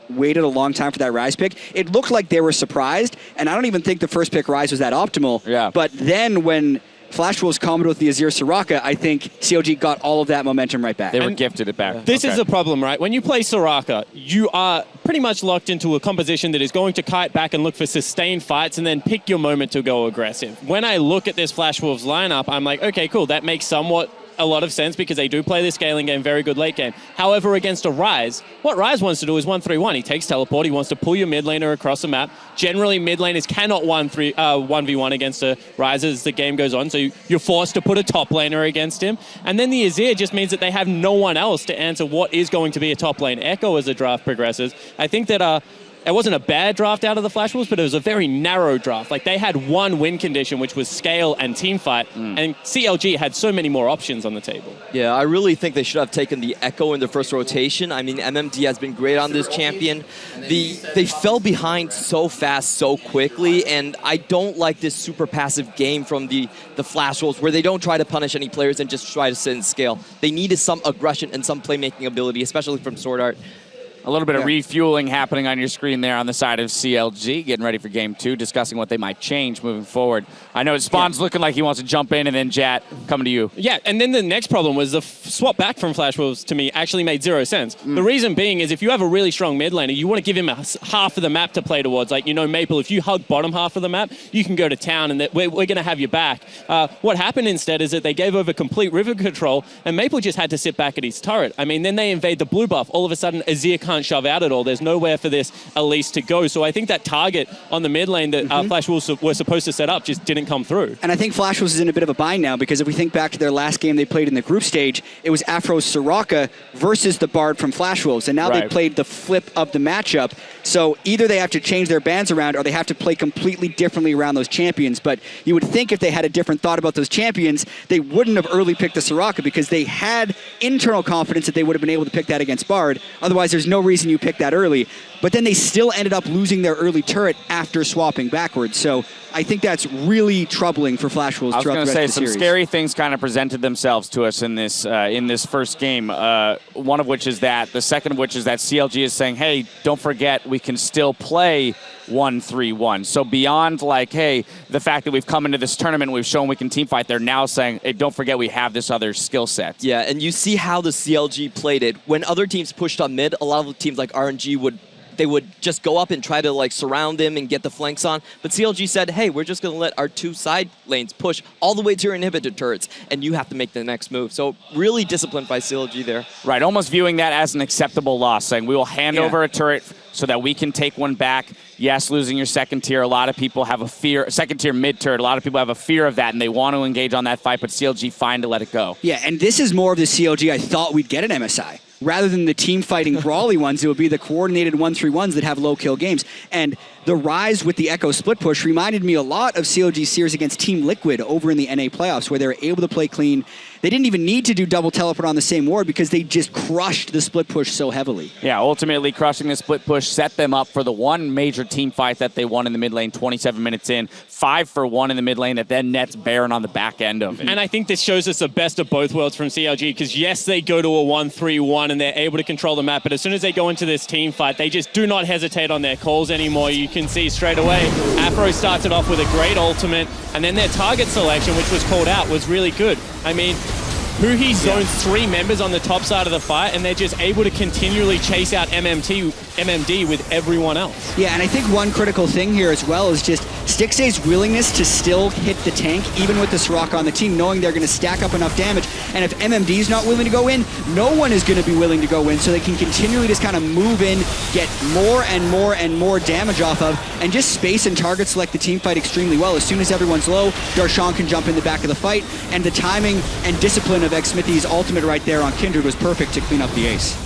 Speaker 7: waited a long time for that Rise pick, it looked like they were surprised. And I don't even think the first pick Rise was that optimal.
Speaker 5: Yeah.
Speaker 7: But then when Flash Wolves comboed with the Azir Soraka, I think CLG got all of that momentum right back.
Speaker 5: They were gifted it back.
Speaker 8: This is the problem, right? When you play Soraka, you are pretty much locked into a composition that is going to kite back and look for sustained fights and then pick your moment to go aggressive. When I look at this Flash Wolves lineup, I'm like, okay, cool, that makes somewhat a lot of sense because they do play the scaling game very good late game. However, against a Rise, what Rise wants to do is 1-3-1. He takes teleport, he wants to pull your mid laner across the map. Generally, mid laners cannot 1v1 against a Rise as the game goes on, so you're forced to put a top laner against him. And then the Azir just means that they have no one else to answer what is going to be a top lane echo as the draft progresses. I think that it wasn't a bad draft out of the Flash Wolves, but it was a very narrow draft. Like, they had one win condition, which was scale and team fight, and CLG had so many more options on the table.
Speaker 9: Yeah, I really think they should have taken the Echo in the first rotation. I mean, MMD has been great on this champion. They fell behind so fast, so quickly, and I don't like this super passive game from the Flash Wolves where they don't try to punish any players and just try to sit and scale. They needed some aggression and some playmaking ability, especially from Sword Art.
Speaker 5: A little bit of refueling happening on your screen there on the side of CLG, getting ready for game 2, discussing what they might change moving forward. I know Spawn's looking like he wants to jump in, and then Jat, coming to you.
Speaker 8: Yeah, and then the next problem was the swap back from Flash Wolves to me actually made zero sense. The reason being is if you have a really strong mid laner, you want to give him half of the map to play towards. Like, you know, Maple, if you hug bottom half of the map, you can go to town, and we're going to have your back. What happened instead is that they gave over complete river control, and Maple just had to sit back at his turret. I mean, then they invade the blue buff. All of a sudden, Azir can't shove out at all. There's nowhere for this Elise to go. So I think that target on the mid lane that Flash Wolves were supposed to set up just didn't come through.
Speaker 7: And I think Flash Wolves is in a bit of a bind now, because if we think back to their last game they played in the group stage, it was Afro's Soraka versus the Bard from Flash Wolves, and now they played the flip of the matchup. So either they have to change their bans around or they have to play completely differently around those champions. But you would think if they had a different thought about those champions, they wouldn't have early picked the Soraka, because they had internal confidence that they would have been able to pick that against Bard. Otherwise, there's no reason you pick that early. But then they still ended up losing their early turret after swapping backwards. So I think that's really troubling for Flash Wolves throughout the rest of the series.
Speaker 5: Some scary things kind of presented themselves to us in this first game. One of which is that. The second of which is that CLG is saying, hey, don't forget, we can still play 1-3-1. So beyond, like, hey, the fact that we've come into this tournament and we've shown we can team fight, they're now saying, hey, don't forget we have this other skill set.
Speaker 9: Yeah, and you see how the CLG played it. When other teams pushed on mid, a lot of teams like RNG would just go up and try to like surround them and get the flanks on. But CLG said, hey, we're just going to let our two side lanes push all the way to your inhibitor turrets, and you have to make the next move. So really disciplined by CLG there.
Speaker 5: Right, almost viewing that as an acceptable loss, saying we will hand over a turret so that we can take one back. Yes, losing your second tier, a lot of people have a fear, second tier mid turret, a lot of people have a fear of that, and they want to engage on that fight, but CLG fine to let it go.
Speaker 7: Yeah, and this is more of the CLG I thought we'd get at MSI. Rather than the team-fighting brawly ones, it would be the coordinated 1-3-1s that have low-kill games. And the rise with the Echo split push reminded me a lot of CLG's series against Team Liquid over in the NA playoffs, where they were able to play clean. They didn't even need to do double teleport on the same ward because they just crushed the split push so heavily.
Speaker 5: Yeah, ultimately crushing the split push set them up for the one major team fight that they won in the mid lane 27 minutes in, 5-for-1 in the mid lane that then nets Baron on the back end of it.
Speaker 8: And I think this shows us the best of both worlds from CLG, because yes, they go to a 1-3-1 and they're able to control the map, but as soon as they go into this team fight, they just do not hesitate on their calls anymore. You can see straight away, Afro started off with a great ultimate, and then their target selection, which was called out, was really good. I mean, Huhi zones 3 members on the top side of the fight, and they're just able to continually chase out MMD with everyone else.
Speaker 7: Yeah, and I think one critical thing here as well is just Stixxay's willingness to still hit the tank, even with the Soraka on the team, knowing they're going to stack up enough damage. And if MMD's not willing to go in, no one is going to be willing to go in, so they can continually just kind of move in, get more and more and more damage off of, and just space and target select the team fight extremely well. As soon as everyone's low, Darshan can jump in the back of the fight, and the timing and discipline of Xmithy's ultimate right there on Kindred was perfect to clean up the ace.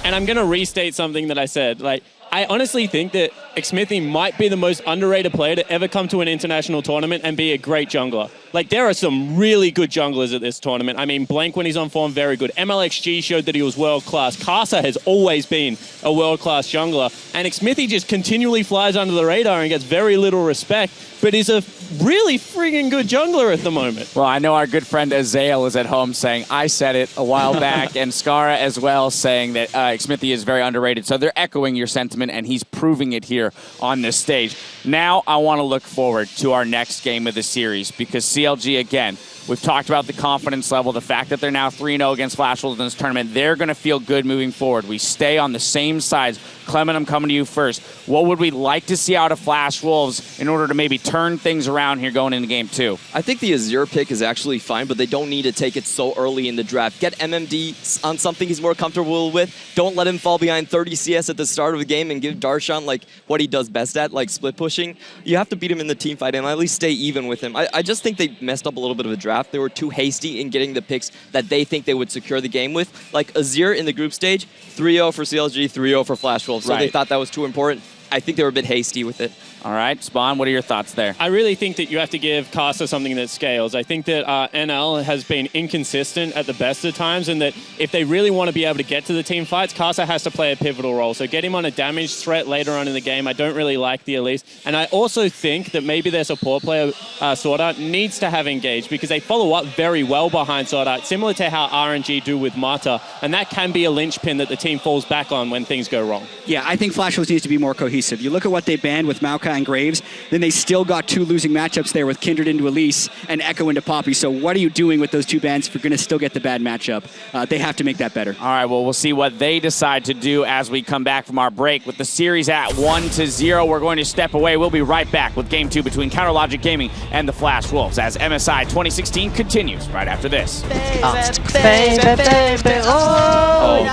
Speaker 8: And I'm going to restate something that I said. Like, I honestly think that Xmithy might be the most underrated player to ever come to an international tournament and be a great jungler. Like, there are some really good junglers at this tournament. I mean, Blank, when he's on form, very good. MLXG showed that he was world-class. Karsa has always been a world-class jungler. And Xmithy just continually flies under the radar and gets very little respect, but is a really friggin' good jungler at the moment.
Speaker 5: Well, I know our good friend Azael is at home saying, I said it a while back, and Skara as well saying that Xmithy is very underrated. So they're echoing your sentiment, and he's proving it here on this stage. Now I want to look forward to our next game of the series, because CLG, again, we've talked about the confidence level, the fact that they're now 3-0 against Flash Wolves in this tournament. They're going to feel good moving forward. We stay on the same sides. Clement, I'm coming to you first. What would we like to see out of Flash Wolves in order to maybe turn things around here going into game 2?
Speaker 9: I think the Azir pick is actually fine, but they don't need to take it so early in the draft. Get MMD on something he's more comfortable with. Don't let him fall behind 30 CS at the start of the game and give Darshan like what he does best at, like split pushing. You have to beat him in the team fight and at least stay even with him. I just think they messed up a little bit of a draft draft. They were too hasty in getting the picks that they think they would secure the game with. Like Azir in the group stage, 3-0 for CLG, 3-0 for Flash Wolves. So they thought that was too important. I think they were a bit hasty with it.
Speaker 5: All right, Spawn, what are your thoughts there?
Speaker 8: I really think that you have to give Casa something that scales. I think that NL has been inconsistent at the best of times, and that if they really want to be able to get to the team fights, Casa has to play a pivotal role. So get him on a damage threat later on in the game. I don't really like the Elise. And I also think that maybe their support player, Sword Art, needs to have engaged, because they follow up very well behind Sword Art, similar to how RNG do with Mata. And that can be a linchpin that the team falls back on when things go wrong.
Speaker 7: Yeah, I think Flash Wolves needs to be more cohesive. You look at what they banned with Maokai and Graves, then they still got 2 losing matchups there with Kindred into Elise and Echo into Poppy. So what are you doing with those 2 bans if you're going to still get the bad matchup? They have to make that better.
Speaker 5: All right, well, we'll see what they decide to do as we come back from our break. With the series at 1-0, we're going to step away. We'll be right back with Game 2 between Counterlogic Gaming and the Flash Wolves as MSI 2016 continues right after this.
Speaker 6: Oh,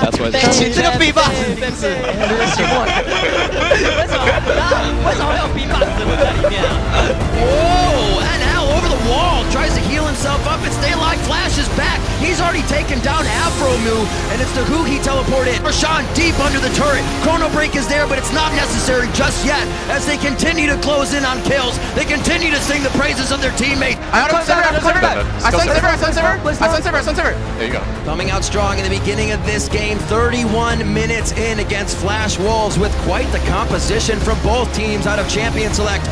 Speaker 6: that's why
Speaker 15: Whoa! And now over the wall, tries to heal himself up and stay alive. Flash is back. He's already taken down Afromu, and it's the who he teleported. Rashawn deep under the turret. Chrono Break is there, but it's not necessary just yet. As they continue to close in on kills, they continue to sing the praises of their teammate.
Speaker 4: There you go.
Speaker 15: Coming out strong in the beginning of this game, 31 minutes in against Flash Wolves with quite the composition from both teams out of Champion Select.